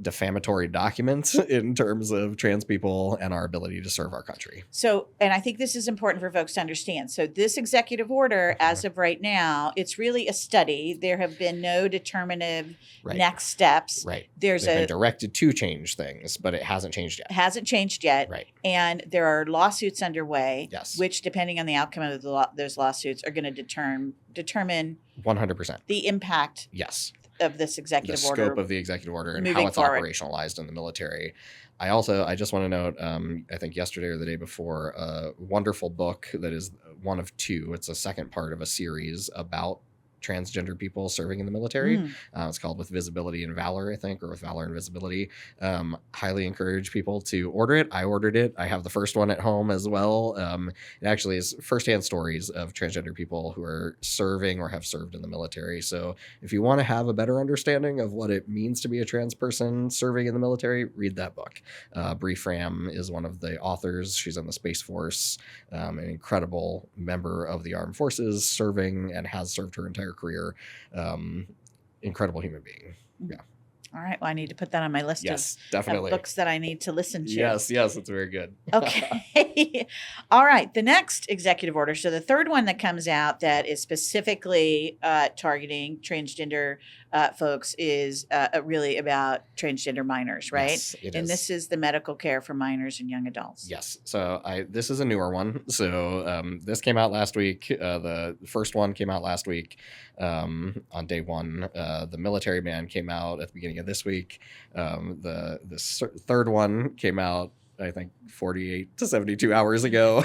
defamatory document in terms of trans people and our ability to serve our country. So, and I think this is important for folks to understand. So this executive order, as of right now, it's really a study. There have been no determinative Right. next steps. Right. There's They've been directed to change things, but it hasn't changed yet. hasn't changed yet. Right. And there are lawsuits underway, Yes. which, depending on the outcome of those lawsuits, are going to determine 100%. the impact Yes. of this The executive scope order. of the executive order and how moving it's forward. operationalized in the military. I just want to note, I think yesterday or the day before, a wonderful book that is one of two. It's a second part of a series about transgender people serving in the military. Mm. It's called With Visibility and Valor, I think, or With Valor and Visibility. Highly encourage people to order it. I ordered it. I have the first one at home as well. It actually is firsthand stories of transgender people who are serving or have served in the military. So if you want to have a better understanding of what it means to be a trans person serving in the military, read that book. Bree Fram is one of the authors. She's in the Space Force, an incredible member of the armed forces, serving and has served her entire career. Incredible human being. Yeah. All right. Well, I need to put that on my list Yes, of definitely. books that I need to listen to. Yes, it's very good. Okay. All right. The next executive order. So the third one that comes out that is specifically targeting transgender folks is really about transgender minors, right? Yes, it And is. this is the medical care for minors and young adults. Yes. So this is a newer one. So this came out last week. The first one came out last week on day one. The military ban came out at the beginning of this week. The third one came out, I think, 48 to 72 hours ago.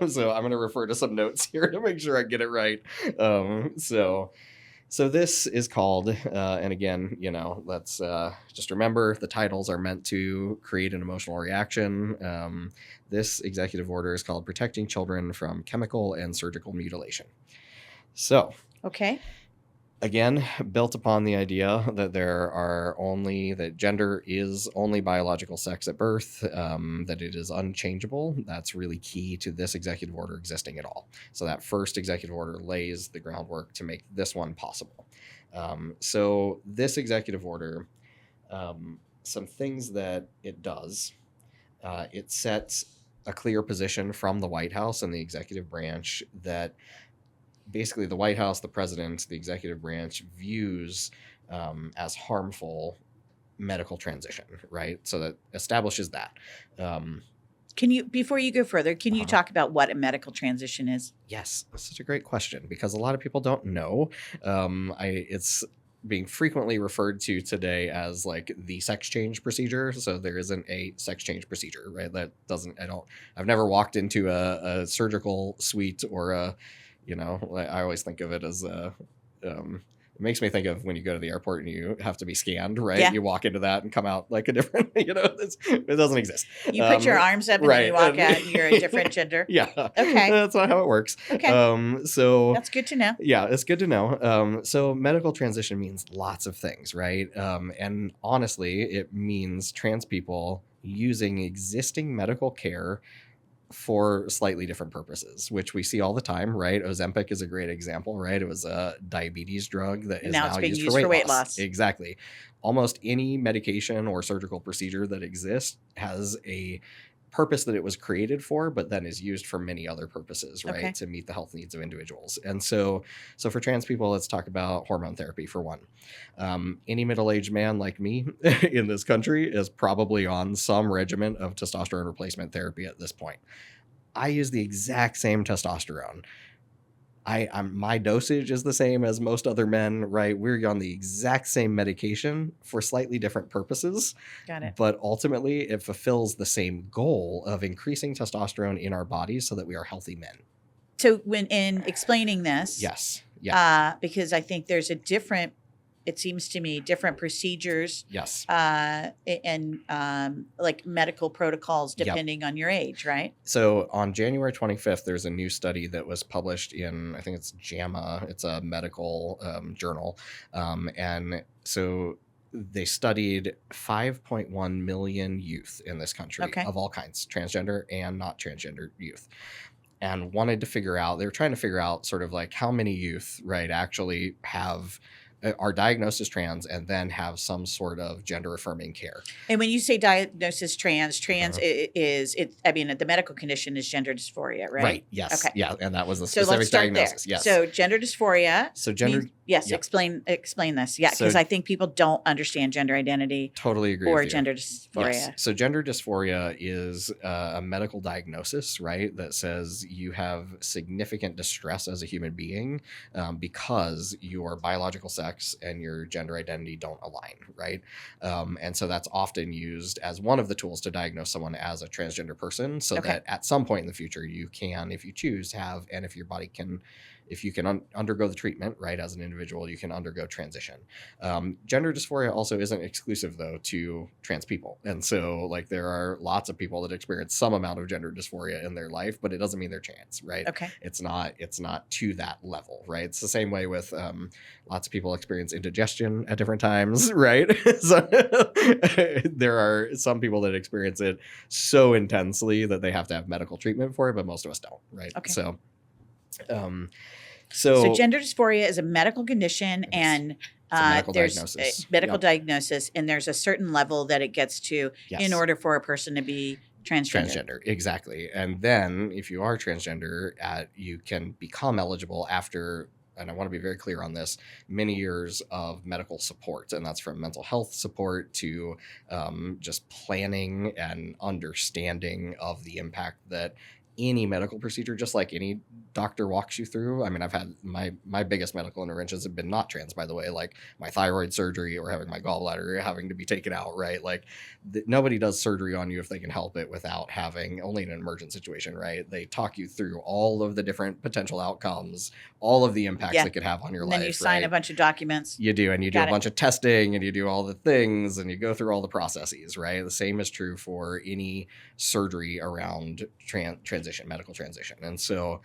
So I'm going to refer to some notes here to make sure I get it right. So So this is called, and again, let's just remember the titles are meant to create an emotional reaction. This executive order is called Protecting Children from Chemical and Surgical Mutilation. So, Okay. again, built upon the idea that that gender is only biological sex at birth, that it is unchangeable. That's really key to this executive order existing at all. So that first executive order lays the groundwork to make this one possible. So this executive order, some things that it does, it sets a clear position from the White House and the executive branch that basically the White House, the president, the executive branch views as harmful medical transition, right? So that establishes that. Before you go further, can you talk about what a medical transition is? Yes, that's such a great question because a lot of people don't know. It's being frequently referred to today as like the sex change procedure. So there isn't a sex change procedure, right? I've never walked into a surgical suite or I always think of it as it makes me think of when you go to the airport and you have to be scanned, right? Yeah. You walk into that and come out like a different, it doesn't exist. You put your arms up and then you walk out and you're a different gender. Yeah. Okay. That's not how it works. Okay. So that's good to know. Yeah, it's good to know. So medical transition means lots of things, right? And honestly, it means trans people using existing medical care for slightly different purposes, which we see all the time, right? Ozempic is a great example, right? It was a diabetes drug that is now being used for weight loss. Exactly. Almost any medication or surgical procedure that exists has a purpose that it was created for, but then is used for many other purposes, right? Okay. To meet the health needs of individuals. And so for trans people, let's talk about hormone therapy for one. Any middle-aged man like me in this country is probably on some regimen of testosterone replacement therapy at this point. I use the exact same testosterone. My dosage is the same as most other men, right? We're on the exact same medication for slightly different purposes. Got it. But ultimately, it fulfills the same goal of increasing testosterone in our bodies so that we are healthy men. So when in explaining this, yes, yeah, because I think there's it seems to me, different procedures. Yes. And like medical protocols depending on your age, right? So on January 25th, there's a new study that was published in, I think it's JAMA. It's a medical journal. And so they studied 5.1 million youth in this country of all kinds, transgender and not transgender youth. And they were trying to figure out sort of like how many youth, right, actually are diagnosed as trans and then have some sort of gender affirming care. And when you say diagnosis trans is the medical condition is gender dysphoria, right? Right. Yes. Okay. Yeah. And that was the So specific let's start diagnosis. there. Yes. So gender dysphoria. So gender. Yes. Yep. Explain this. Yeah. Because I think people don't understand gender identity. Totally agree. Or with you. gender dysphoria. Yes. So gender dysphoria is a medical diagnosis, right? That says you have significant distress as a human being because your biological sex and your gender identity don't align, right? And so that's often used as one of the tools to diagnose someone as a transgender person so that at some point in the future you can, if you choose, and if your body can, if you can undergo the treatment, right, as an individual, you can undergo transition. Gender dysphoria also isn't exclusive, though, to trans people. And so, like, there are lots of people that experience some amount of gender dysphoria in their life, but it doesn't mean they're trans, right? Okay. It's not to that level, right? It's the same way with lots of people experience indigestion at different times, right? So there are some people that experience it so intensely that they have to have medical treatment for it, but most of us don't, right? Okay. So gender dysphoria is a medical condition, and there's diagnosis. A medical diagnosis, and there's a certain level that it gets to in order for a person to be transgender. Exactly. And then if you are transgender, you can become eligible after, and I want to be very clear on this, many years of medical support. And that's from mental health support to just planning and understanding of the impact that any medical procedure, just like any doctor walks you through. I mean, I've had my biggest medical interventions have been not trans, by the way, like my thyroid surgery or having my gallbladder having to be taken out, right? Like nobody does surgery on you if they can help it without having only in an emergent situation, right? They talk you through all of the different potential outcomes, all of the impacts it could have on your and life. then you sign a bunch of documents. You do, and you do a bunch of testing, and you do all the things, and you go through all the processes, right? The same is true for any surgery around medical transition. And so,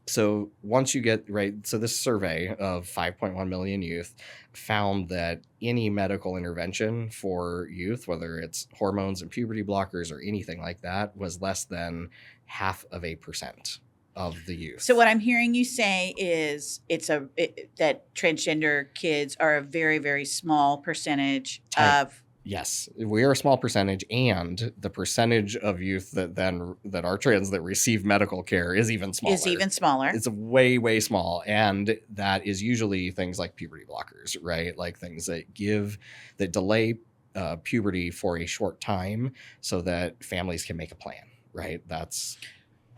so once you get, right, so this survey of 5.1 million youth found that any medical intervention for youth, whether it's hormones and puberty blockers or anything like that, was less than 0.5% of the youth. So what I'm hearing you say is that transgender kids are a very, very small percentage of. Yes, we are a small percentage, and the percentage of youth that are trans that receive medical care is even smaller. It's way, way small, and that is usually things like puberty blockers, right? Like things that delay puberty for a short time so that families can make a plan, right? That's.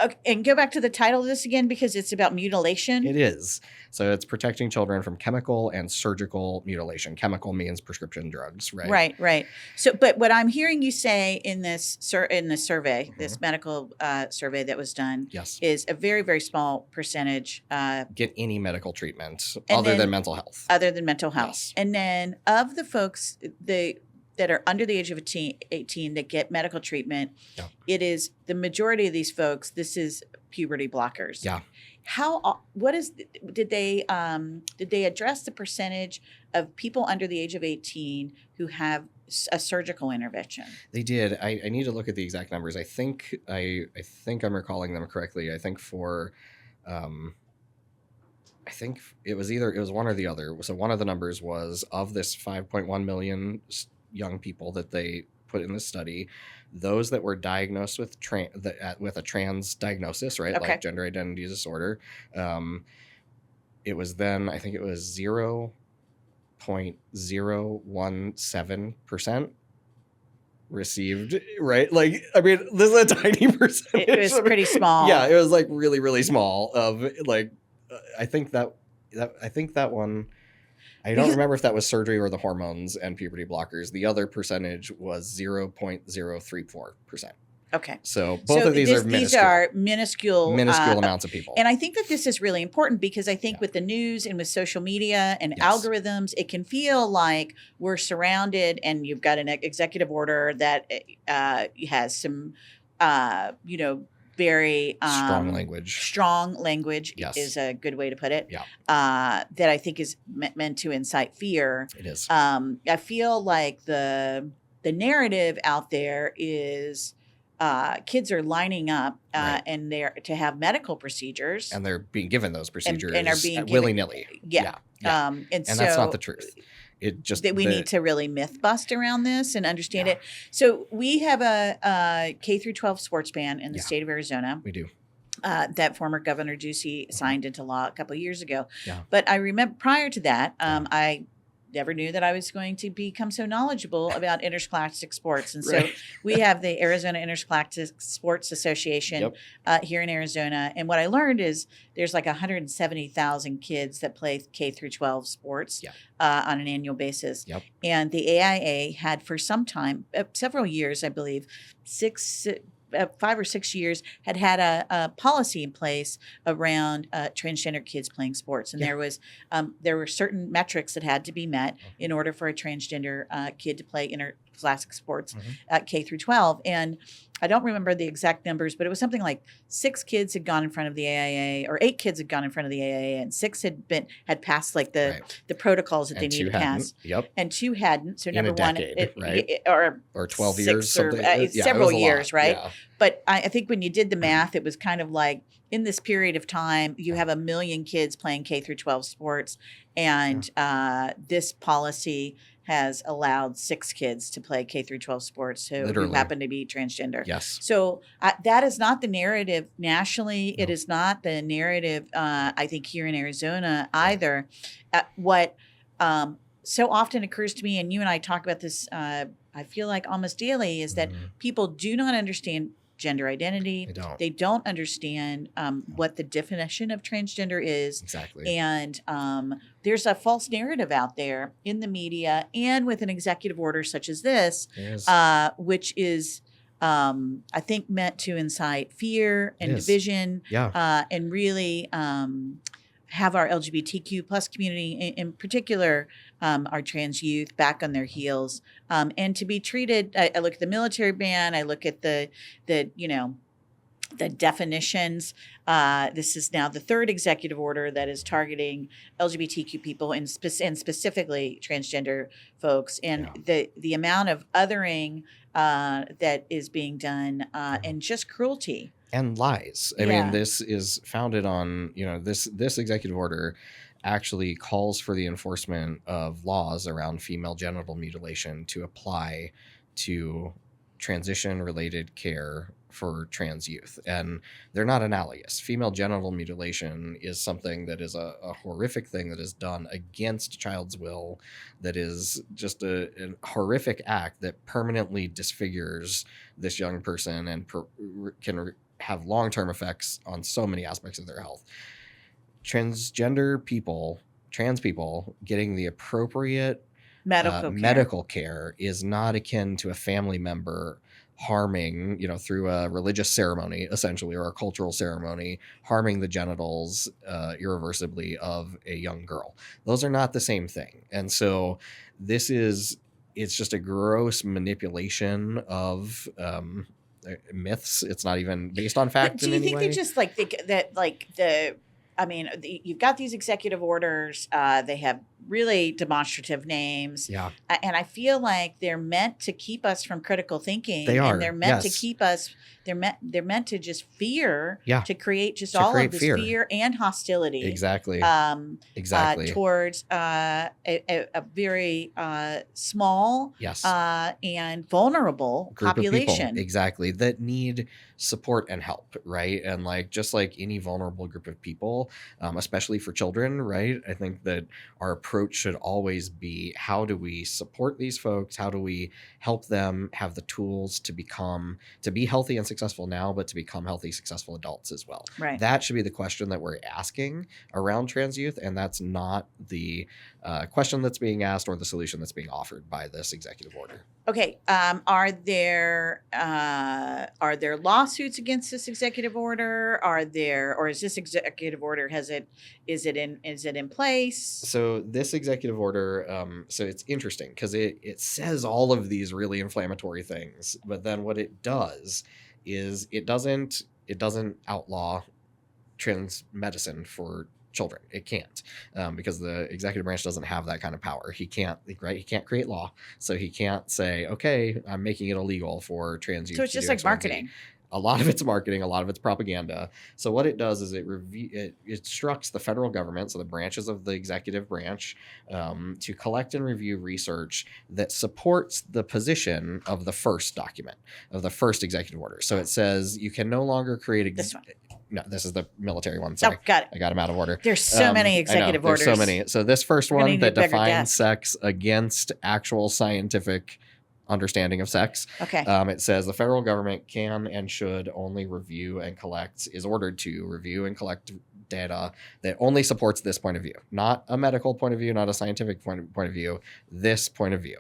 Okay, and go back to the title of this again, because it's about mutilation. It is. So it's protecting children from chemical and surgical mutilation. Chemical means prescription drugs, right? Right. So, but what I'm hearing you say in this survey, this medical survey that was done, is a very, very small percentage get any medical treatment other than mental health. Yes. And then of the folks that are under the age of 18 that get medical treatment, it is the majority of these folks. This is puberty blockers. Yeah. Did they address the percentage of people under the age of 18 who have a surgical intervention? They did. I need to look at the exact numbers. I think I'm recalling them correctly. I think for, I think it was one or the other. So one of the numbers was of this 5.1 million young people that they put in this study, those that were diagnosed with with a trans diagnosis, right? Like gender identity disorder. It was then, I think it was 0.017% received, right? Like, I mean, this is a tiny percentage. It was pretty small. Yeah, it was like really, really small. Of like, I think that one. I don't remember if that was surgery or the hormones and puberty blockers. The other percentage was 0.034%. Okay. So both of these are minuscule amounts of people. And I think that this is really important because I think with the news and with social media and algorithms, it can feel like we're surrounded and you've got an executive order that has some, very strong language. Strong language is a good way to put it. Yeah. That I think is meant to incite fear. It is. I feel like the narrative out there is kids are lining up and they're to have medical procedures, and they're being given those procedures and are being willy-nilly. Yeah. And so that's not the truth. It just that we need to really myth bust around this and understand it. So we have a K through 12 sports ban in the state of Arizona. We do. That former Governor Ducey signed into law a couple of years ago. Yeah. But I remember prior to that, I never knew that I was going to become so knowledgeable about interscholastic sports. And so we have the Arizona Interscholastic Sports Association here in Arizona. And what I learned is there's like 170,000 kids that play K through 12 sports on an annual basis. Yep. And the AIA had for some time, several years, I believe, 5 or 6 years, had a policy in place around transgender kids playing sports, and there were certain metrics that had to be met in order for a transgender kid to play interscholastic sports at K through 12. And I don't remember the exact numbers, but it was something like 6 kids had gone in front of the AIA, or 8 kids had gone in front of the AIA, and 6 had passed like the protocols that they needed to pass. Yep. And 2 hadn't. So number one, or 12 years, several years, right? Yeah. But I think when you did the math, it was kind of like in this period of time, you have 1 million kids playing K through 12 sports, and this policy has allowed 6 kids to play K through 12 sports who happen to be transgender. Yes. So that is not the narrative nationally. No. It is not the narrative, I think, here in Arizona either. What so often occurs to me, and you and I talk about this, I feel like almost daily, is that people do not understand gender identity. They don't. They don't understand what the definition of transgender is. Exactly. And there's a false narrative out there in the media and with an executive order such as this, which is, I think, meant to incite fear and division, and really have our LGBTQ plus community, in particular, our trans youth, back on their heels, and to be treated. I look at the military ban. I look at the definitions. This is now the third executive order that is targeting LGBTQ people and specifically transgender folks, and the amount of othering that is being done, and just cruelty and lies. I mean, this is founded on, this executive order actually calls for the enforcement of laws around female genital mutilation to apply to transition related care for trans youth, and they're not analogous. Female genital mutilation is something that is a horrific thing that is done against a child's will, that is just a horrific act that permanently disfigures this young person and can have long-term effects on so many aspects of their health. Transgender people, trans people, getting the appropriate medical care is not akin to a family member harming, through a religious ceremony, essentially, or a cultural ceremony, harming the genitals irreversibly of a young girl. Those are not the same thing. And so it's just a gross manipulation of myths. It's not even based on fact in any way. Do you think they just think that you've got these executive orders. They have really demonstrative names. Yeah. And I feel like they're meant to keep us from critical thinking. They are. And they're meant to keep us, they're meant to just fear, to create all of this fear and hostility. Exactly. Towards a very small and vulnerable group population. Of people, exactly, that need support and help, right? And just like any vulnerable group of people, especially for children, right? I think that our approach should always be, how do we support these folks? How do we help them have the tools to be healthy and successful now, but to become healthy, successful adults as well? Right. That should be the question that we're asking around trans youth, and that's not the question that's being asked or the solution that's being offered by this executive order. Okay. Are there lawsuits against this executive order? Or is this executive order, is it in place? So this executive order, so it's interesting because it says all of these really inflammatory things, but then what it does is it doesn't outlaw trans medicine for children. It can't, because the executive branch doesn't have that kind of power. He can't create law, so he can't say, okay, I'm making it illegal for trans youth. So it's just like marketing. A lot of it's marketing, a lot of it's propaganda. So what it does is it instructs the federal government, so the branches of the executive branch, to collect and review research that supports the position of the first document, of the first executive order. So it says you can no longer create this one. No, this is the military one. Sorry. Oh, got it. I got them out of order. There's so many executive orders. There's so many. So this first one that defines sex against actual scientific understanding of sex. Okay. It says the federal government can and should only is ordered to review and collect data that only supports this point of view, not a medical point of view, not a scientific point of view, this point of view.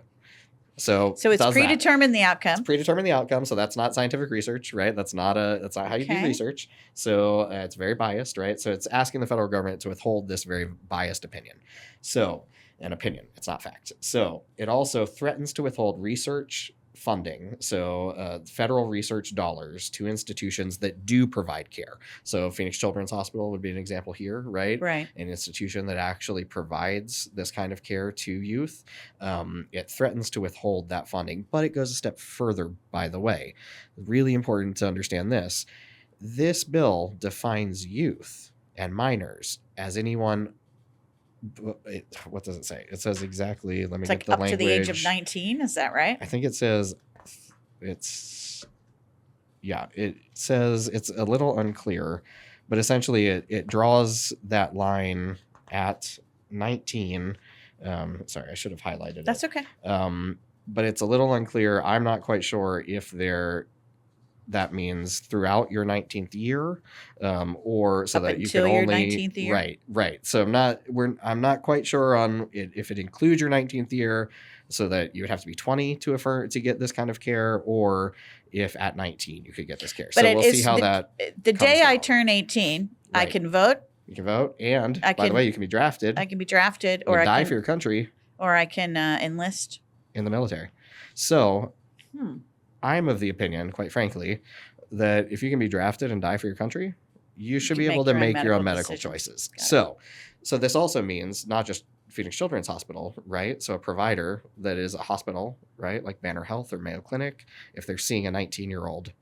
So it's predetermined the outcome. It's predetermined the outcome. So that's not scientific research, right? That's not how you do research. So it's very biased, right? So it's asking the federal government to withhold this very biased opinion. So an opinion, it's not fact. So it also threatens to withhold research funding, so federal research dollars to institutions that do provide care. So Phoenix Children's Hospital would be an example here, right? Right. An institution that actually provides this kind of care to youth. It threatens to withhold that funding, but it goes a step further, by the way. Really important to understand this. This bill defines youth and minors as anyone. What does it say? It says exactly. Let me get the language. Up to the age of 19. Is that right? I think it says it says it's a little unclear, but essentially it draws that line at 19. Sorry, I should have highlighted it. That's okay. But it's a little unclear. I'm not quite sure if they're that means throughout your 19th year, or so Up that you can until your only 19th year? right. So I'm not quite sure on it, if it includes your 19th year, so that you would have to be 20 to get this kind of care, or if at 19 you could get this care. But So it we'll see is how that the comes day I down. turn 18, I Right. can vote, You can vote, and I by the can- way, you can be drafted. I can be drafted, You or can I die can for your country enlist. in the military. So Hmm. I'm of the opinion, quite frankly, that if you can be drafted and die for your country, you should can be able make to your own make your own medical medical decisions. choices. Got it. So this also means not just Phoenix Children's Hospital, right? So a provider that is a hospital, right, like Banner Health or Mayo Clinic, if they're seeing a 19-year-old,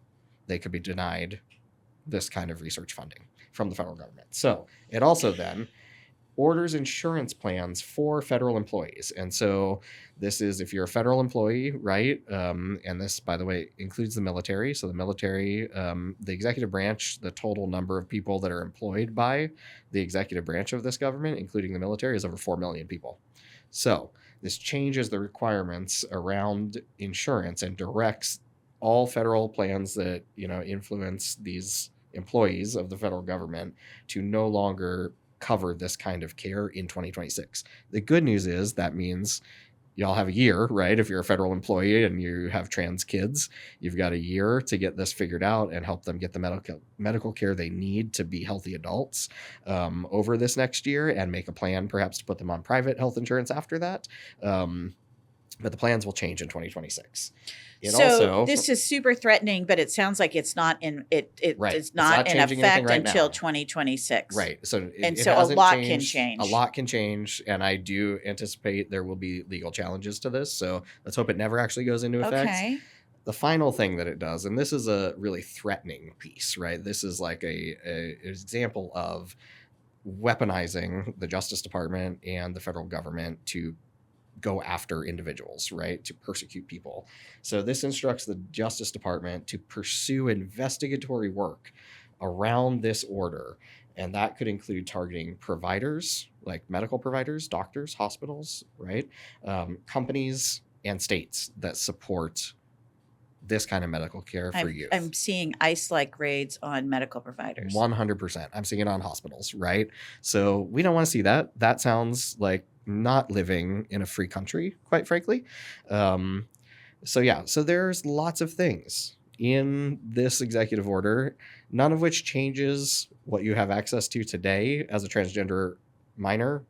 they could be denied this kind of research funding from the federal government. So it also then orders insurance plans for federal employees. And so this is if you're a federal employee, right? And this, by the way, includes the military. So the military, the executive branch, the total number of people that are employed by the executive branch of this government, including the military, is over 4 million people. So this changes the requirements around insurance and directs all federal plans that, influence these employees of the federal government to no longer cover this kind of care in 2026. The good news is that means y'all have a year, right? If you're a federal employee and you have trans kids, you've got a year to get this figured out and help them get the medical care they need to be healthy adults over this next year, and make a plan perhaps to put them on private health insurance after that. But the plans will change in 2026. This is super threatening, but it sounds like it's not in Right. it's not in changing effect anything right until now. 2026. Right. So And it so a hasn't lot can changed. change. A lot can change, and I do anticipate there will be legal challenges to this. So let's hope it never actually goes into effect. Okay. The final thing that it does, and this is a really threatening piece, right? This is like a example of weaponizing the Justice Department and the federal government to go after individuals, right? To persecute people. So this instructs the Justice Department to pursue investigatory work around this order. And that could include targeting providers, like medical providers, doctors, hospitals, right? Companies and states that support this kind of medical care for youth. I'm seeing ICE-like raids on medical providers. 100%. I'm seeing it on hospitals, right? So we don't want to see that. That sounds like not living in a free country, quite frankly. So there's lots of things in this executive order, none of which changes what you have access to today as a transgender minor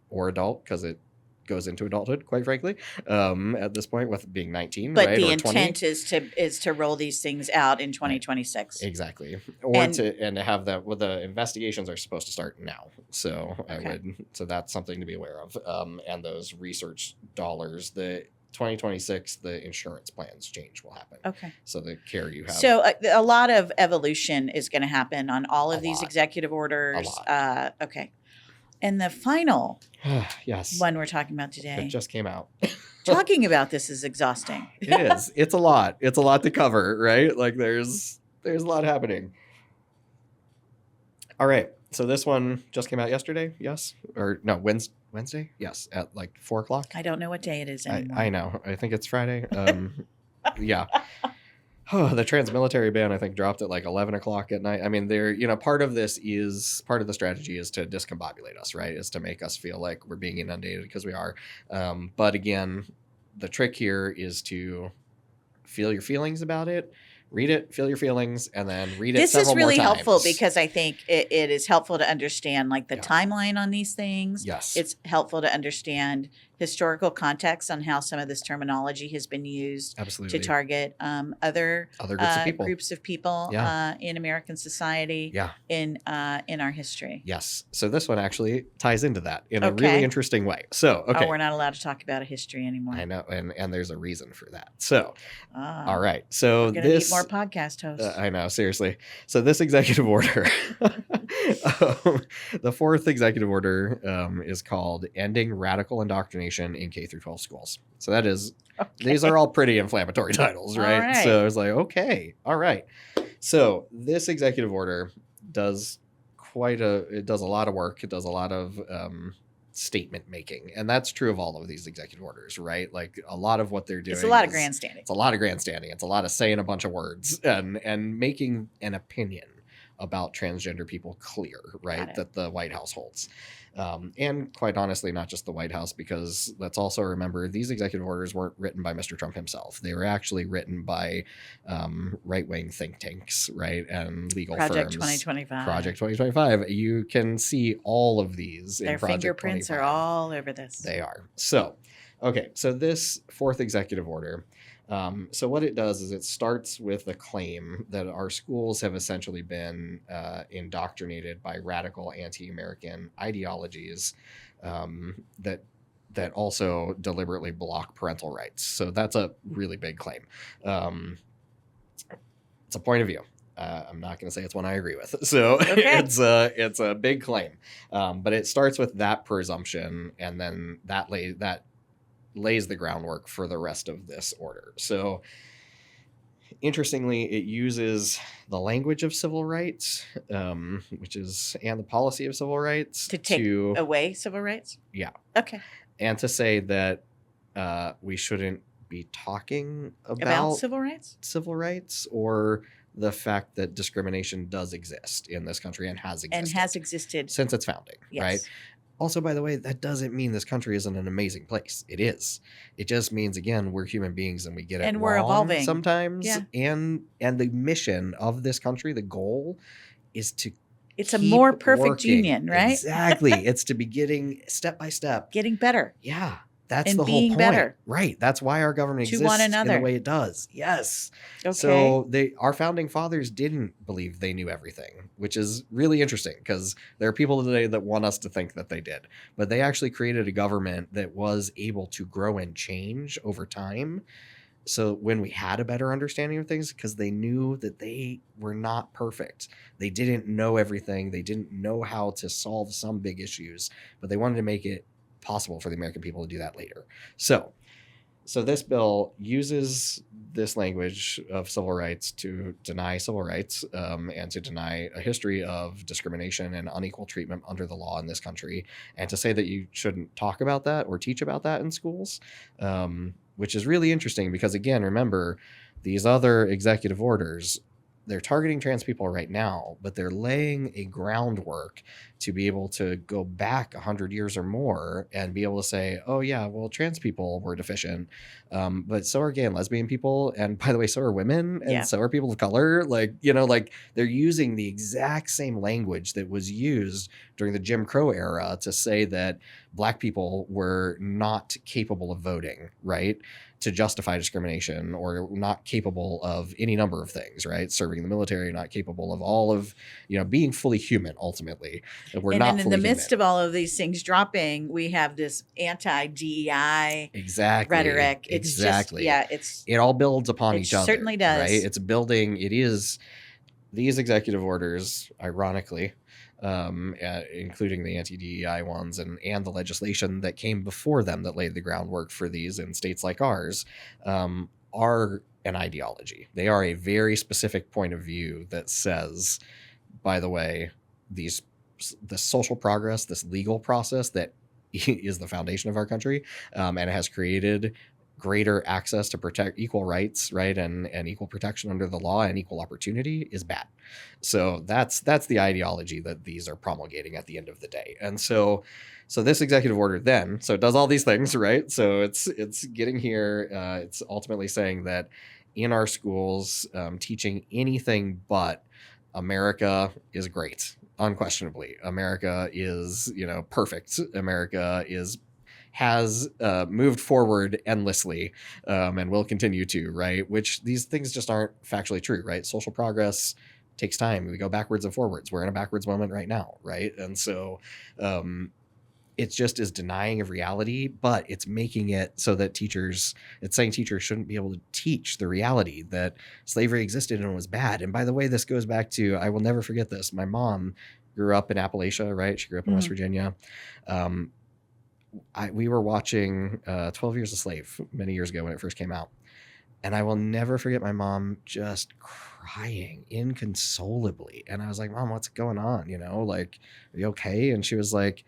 or adult, because it goes into adulthood, quite frankly, at this point with being 19, but right? the or intent 20. is to roll these things out in 2026. Exactly. Or to have that, well, the investigations are supposed to start now. So so that's something to be aware of. And those research dollars, the 2026, the insurance plans change will happen. Okay. So the care you have. So a lot of evolution is going to happen on all of these executive orders. A lot. Okay. And the final yes. one we're talking about today. It just came out. Talking about this is exhausting. It is. It's a lot. It's a lot to cover, right? Like there's a lot happening. All right. So this one just came out yesterday. Yes. Or no, Wednesday. Yes. At like 4:00. I don't know what day it is anymore. I know. I think it's Friday. Yeah. Oh, the trans-military ban, I think, dropped at like 11 o'clock at night. I mean, part of the strategy is to discombobulate us, right? Is to make us feel like we're being inundated, because we are. But again, the trick here is to feel your feelings about it, read it, feel your feelings, and then read it several more times. This is really helpful, because I think it is helpful to understand like the timeline on these things. Yes. It's helpful to understand historical context on how some of this terminology has been used Absolutely. to target other groups of people in American society in our history. Yes. So this one actually ties into that in a really interesting way. So, okay. We're not allowed to talk about a history anymore. I know. And there's a reason for that. So, all right. So we're gonna need more podcast hosts. I know. Seriously. So this executive order, the fourth executive order is called Ending Radical Indoctrination in K through 12 schools. So that is, these are all pretty inflammatory titles, right? So it's like, okay, all right. So this executive order does a lot of work. It does a lot of statement making. And that's true of all of these executive orders, right? Like a lot of what they're doing. It's a lot of grandstanding. It's a lot of grandstanding. It's a lot of saying a bunch of words and making an opinion about transgender people clear, right? That the White House holds. And quite honestly, not just the White House, because let's also remember these executive orders weren't written by Mr. Trump himself. They were actually written by right-wing think tanks, right? And legal Project firms. 2025. Project 2025. You can see all of these Their in Project fingerprints 25. are all over this. They are. So, okay. So this fourth executive order, so what it does is it starts with a claim that our schools have essentially been indoctrinated by radical anti-American ideologies that also deliberately block parental rights. So that's a really big claim. It's a point of view. I'm not going to say it's one I agree with. So okay. it's a big claim, but it starts with that presumption, and then that lays the groundwork for the rest of this order. So interestingly, it uses the language of civil rights, and the policy of civil rights to take away civil rights. Yeah. Okay. And to say that we shouldn't be talking about civil rights, or the fact that discrimination does exist in this country and has existed since its founding. Yes. Right. Also, by the way, that doesn't mean this country isn't an amazing place. It is. It just means, again, we're human beings and we get it and we're evolving sometimes. Yeah. And the mission of this country, the goal, is to it's a more perfect working. Union, right? Exactly. It's to be getting step by step, getting better. Yeah. That's and the being whole point. Better. Right. That's why our government exists one another. in the way it does. Yes. Okay. So our founding fathers didn't believe they knew everything, which is really interesting because there are people today that want us to think that they did. But they actually created a government that was able to grow and change over time. So when we had a better understanding of things, because they knew that they were not perfect. They didn't know everything. They didn't know how to solve some big issues, but they wanted to make it possible for the American people to do that later. So this bill uses this language of civil rights to deny civil rights and to deny a history of discrimination and unequal treatment under the law in this country, and to say that you shouldn't talk about that or teach about that in schools, which is really interesting because, again, remember, these other executive orders, they're targeting trans people right now, but they're laying a groundwork to be able to go back 100 years or more and be able to say, oh yeah, well, trans people were deficient, but so are gay and lesbian people, and by the way, so are women, and so are people of color. Like, they're using the exact same language that was used during the Jim Crow era to say that Black people were not capable of voting, right? To justify discrimination, or not capable of any number of things, right? Serving in the military, not capable of all of, being fully human ultimately. We're not fully in the midst human. of all of these things dropping, we have this anti-DEI rhetoric. It's exactly. It all builds upon each other. It certainly does. Right? It's building. It is these executive orders, ironically, including the anti-DEI ones and the legislation that came before them that laid the groundwork for these in states like ours, are an ideology. They are a very specific point of view that says, by the way, the social progress, this legal process that is the foundation of our country, and it has created greater access to protect equal rights, right, and equal protection under the law and equal opportunity is bad. So that's the ideology that these are promulgating at the end of the day. And so this executive order then, so it does all these things, right? So it's getting here. It's ultimately saying that in our schools, teaching anything but America is great, unquestionably. America is, perfect. America has moved forward endlessly and will continue to, right? Which these things just aren't factually true, right? Social progress takes time. We go backwards and forwards. We're in a backwards moment right now, right? And so it just is denying of reality, but it's making it so that it's saying teachers shouldn't be able to teach the reality that slavery existed and was bad. And by the way, this goes back to, I will never forget this. My mom grew up in Appalachia, right? She grew up in West Virginia. We were watching 12 Years a Slave many years ago when it first came out. And I will never forget my mom just crying inconsolably. And I was like, Mom, what's going on? Are you okay? And she was like,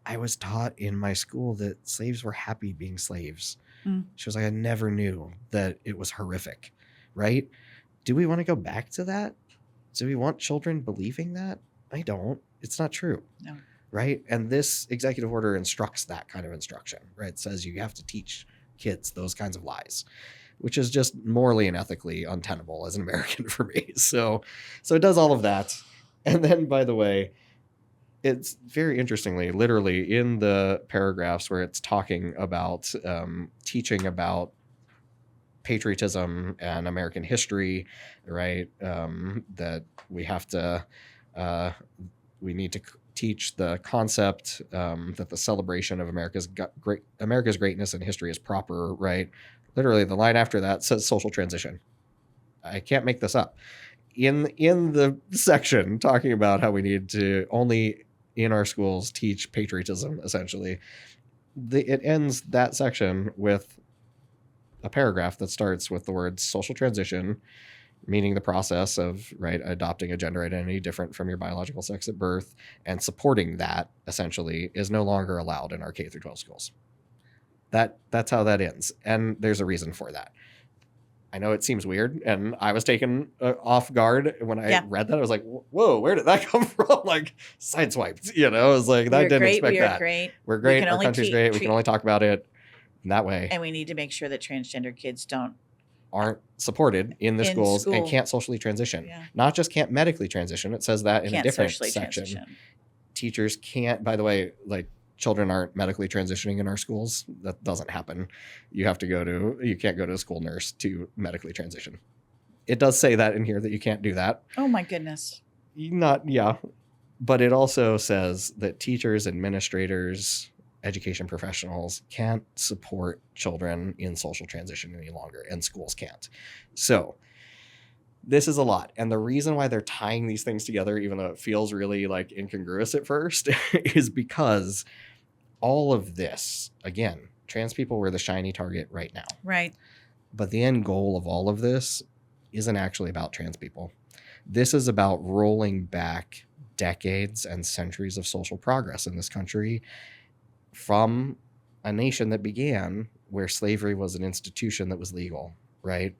I was taught in my school that slaves were happy being slaves. Mm. She was like, I never knew that it was horrific, right? Do we want to go back to that? Do we want children believing that? I don't. It's not true. No. Right? And this executive order instructs that kind of instruction, right? It says you have to teach kids those kinds of lies, which is just morally and ethically untenable as an American for me. So it does all of that. And then, by the way, it's very interestingly, literally in the paragraphs where it's talking about teaching about patriotism and American history, right? That we have to, we need to teach the concept that the celebration of America's greatness and history is proper, right? Literally, the line after that says social transition. I can't make this up. In the section talking about how we need to only in our schools teach patriotism, essentially, it ends that section with a paragraph that starts with the words social transition, meaning the process of adopting a gender identity different from your biological sex at birth, and supporting that essentially is no longer allowed in our K through 12 schools. That's how that ends, and there's a reason for that. I know it seems weird, and I was taken off guard when I read that. I was like, "Whoa, where did that come from?" Like sideswiped, I was like, "I didn't expect that." We're great. Our country's great. We can only talk about it in that way. And we need to make sure that transgender kids aren't supported in the schools and can't socially transition. Yeah. Not just can't medically transition. It says that in a different section. Transition. Teachers can't, by the way, children aren't medically transitioning in our schools. That doesn't happen. You can't go to a school nurse to medically transition. It does say that in here that you can't do that. Oh my goodness. But it also says that teachers, administrators, education professionals can't support children in social transition any longer, and schools can't. So this is a lot. And the reason why they're tying these things together, even though it feels really incongruous at first, is because all of this, again, trans people were the shiny target right now. Right. But the end goal of all of this isn't actually about trans people. This is about rolling back decades and centuries of social progress in this country from a nation that began where slavery was an institution that was legal, right?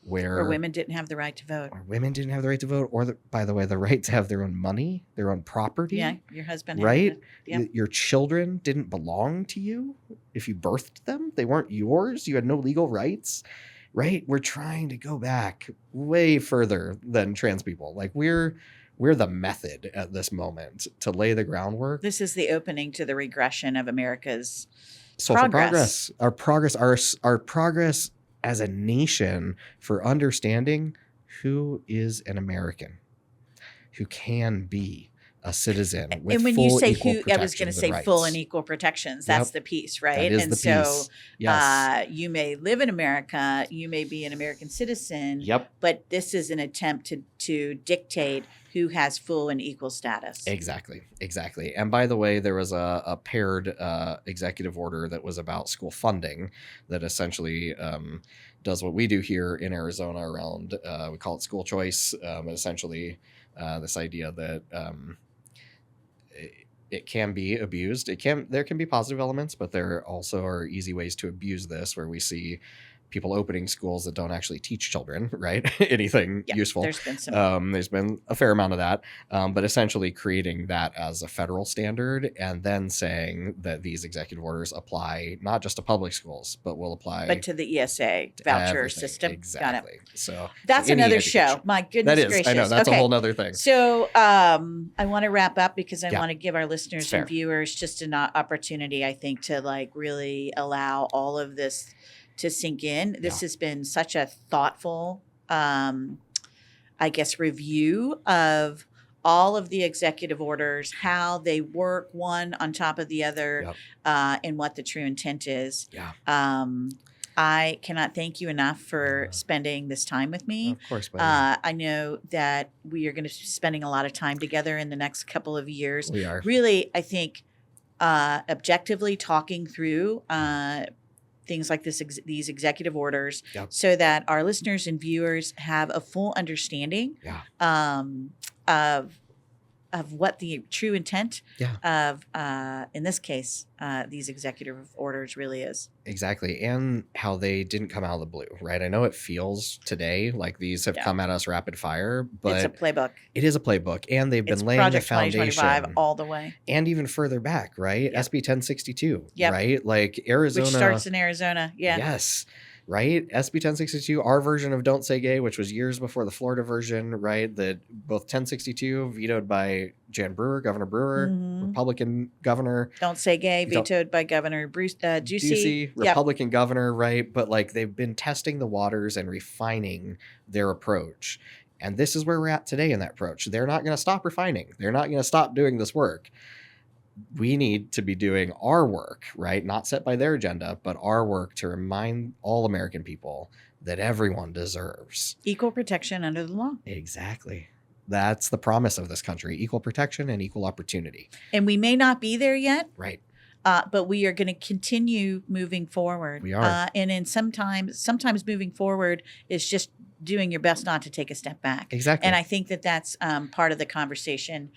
Where women didn't have the right to vote. Or women didn't have the right to vote, or by the way, the right to have their own money, their own property. Yeah, your husband. Right? Your children didn't belong to you if you birthed them. They weren't yours. You had no legal rights, right? We're trying to go back way further than trans people. We're the method at this moment to lay the groundwork. This is the opening to the regression of America's social progress. Our progress as a nation for understanding who is an American, who can be a citizen with and when full you say equal who, I was going to say rights. Full and equal protections. That's the piece, right? That is the piece. Yes. You may live in America, you may be an American citizen. Yep. But this is an attempt to dictate who has full and equal status. Exactly. And by the way, there was a paired executive order that was about school funding that essentially does what we do here in Arizona around, we call it school choice. Essentially, this idea that it can be abused. There can be positive elements, but there also are easy ways to abuse this, where we see people opening schools that don't actually teach children, right? Anything useful. There's been a fair amount of that, but essentially creating that as a federal standard, and then saying that these executive orders apply not just to public schools, but will apply but to the ESA voucher everything. System. Exactly. Got it. So that's another show. My goodness gracious. I know that's a whole nother thing. So I want to wrap up because I want to give our listeners and viewers just an opportunity, I think, to really allow all of this to sink in. This has been such a thoughtful, review of all of the executive orders, how they work one on top of the other, and what the true intent is. I cannot thank you enough for spending this time with me. Of course, buddy. I know that we are going to be spending a lot of time together in the next couple of years. We are. Really, I think, objectively talking through things like these executive orders, so that our listeners and viewers have a full understanding of of what the true intent Yeah. of, in this case, these executive orders really is. Exactly. And how they didn't come out of the blue, right? I know it feels today like these have Yeah. come at us rapid fire, It's a but playbook. it is a playbook, and they've It's been laying the Project 2025 foundation all the way, and even further back, right? Yep. SB 1062, Yep. right? Like Arizona. which starts in Arizona. Yeah. Yes. Right. SB 1062, our version of Don't Say Gay, which was years before the Florida version, right? That both 1062 vetoed by Governor Brewer, Mhm. Republican governor. Don't Say Gay, Don't- vetoed by Governor Bruce Ducey. Yep. Republican governor, right? But like they've been testing the waters and refining their approach. And this is where we're at today in that approach. They're not going to stop refining. They're not going to stop doing this work. We need to be doing our work, right? Not set by their agenda, but our work to remind all American people that everyone deserves Equal protection under the law. exactly. That's the promise of this country: equal protection and equal opportunity. And we may not be there yet, Right. but we are going to continue moving forward. We are. And in sometimes moving forward is just doing your best not to take a step back. Exactly. And I think that that's part of the conversation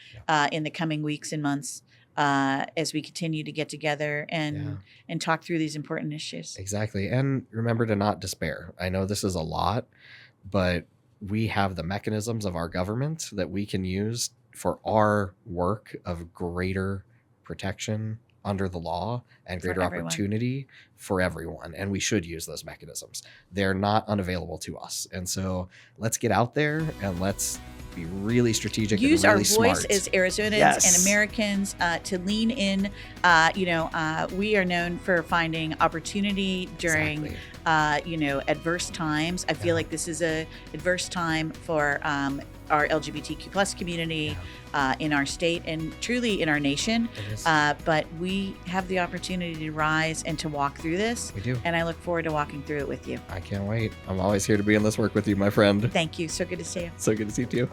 in the coming weeks and months as we continue to get together and talk through these important issues. Exactly. And remember to not despair. I know this is a lot, but we have the mechanisms of our government that we can use for our work of greater protection under the law and For greater everyone. opportunity for everyone. And we should use those mechanisms. They're not unavailable to us. And so let's get out there and let's be really strategic Use and our really voice smart. as Arizonans Yes. and Americans to lean in. We are known for finding opportunity during, Exactly. adverse times. I feel Yeah. like this is a adverse time for our LGBTQ plus community in our state and truly in our nation. It is. But we have the opportunity to rise and to walk through this. We do. And I look forward to walking through it with you. I can't wait. I'm always here to be in this work with you, my friend. Thank you. So good to see you. So good to see you too.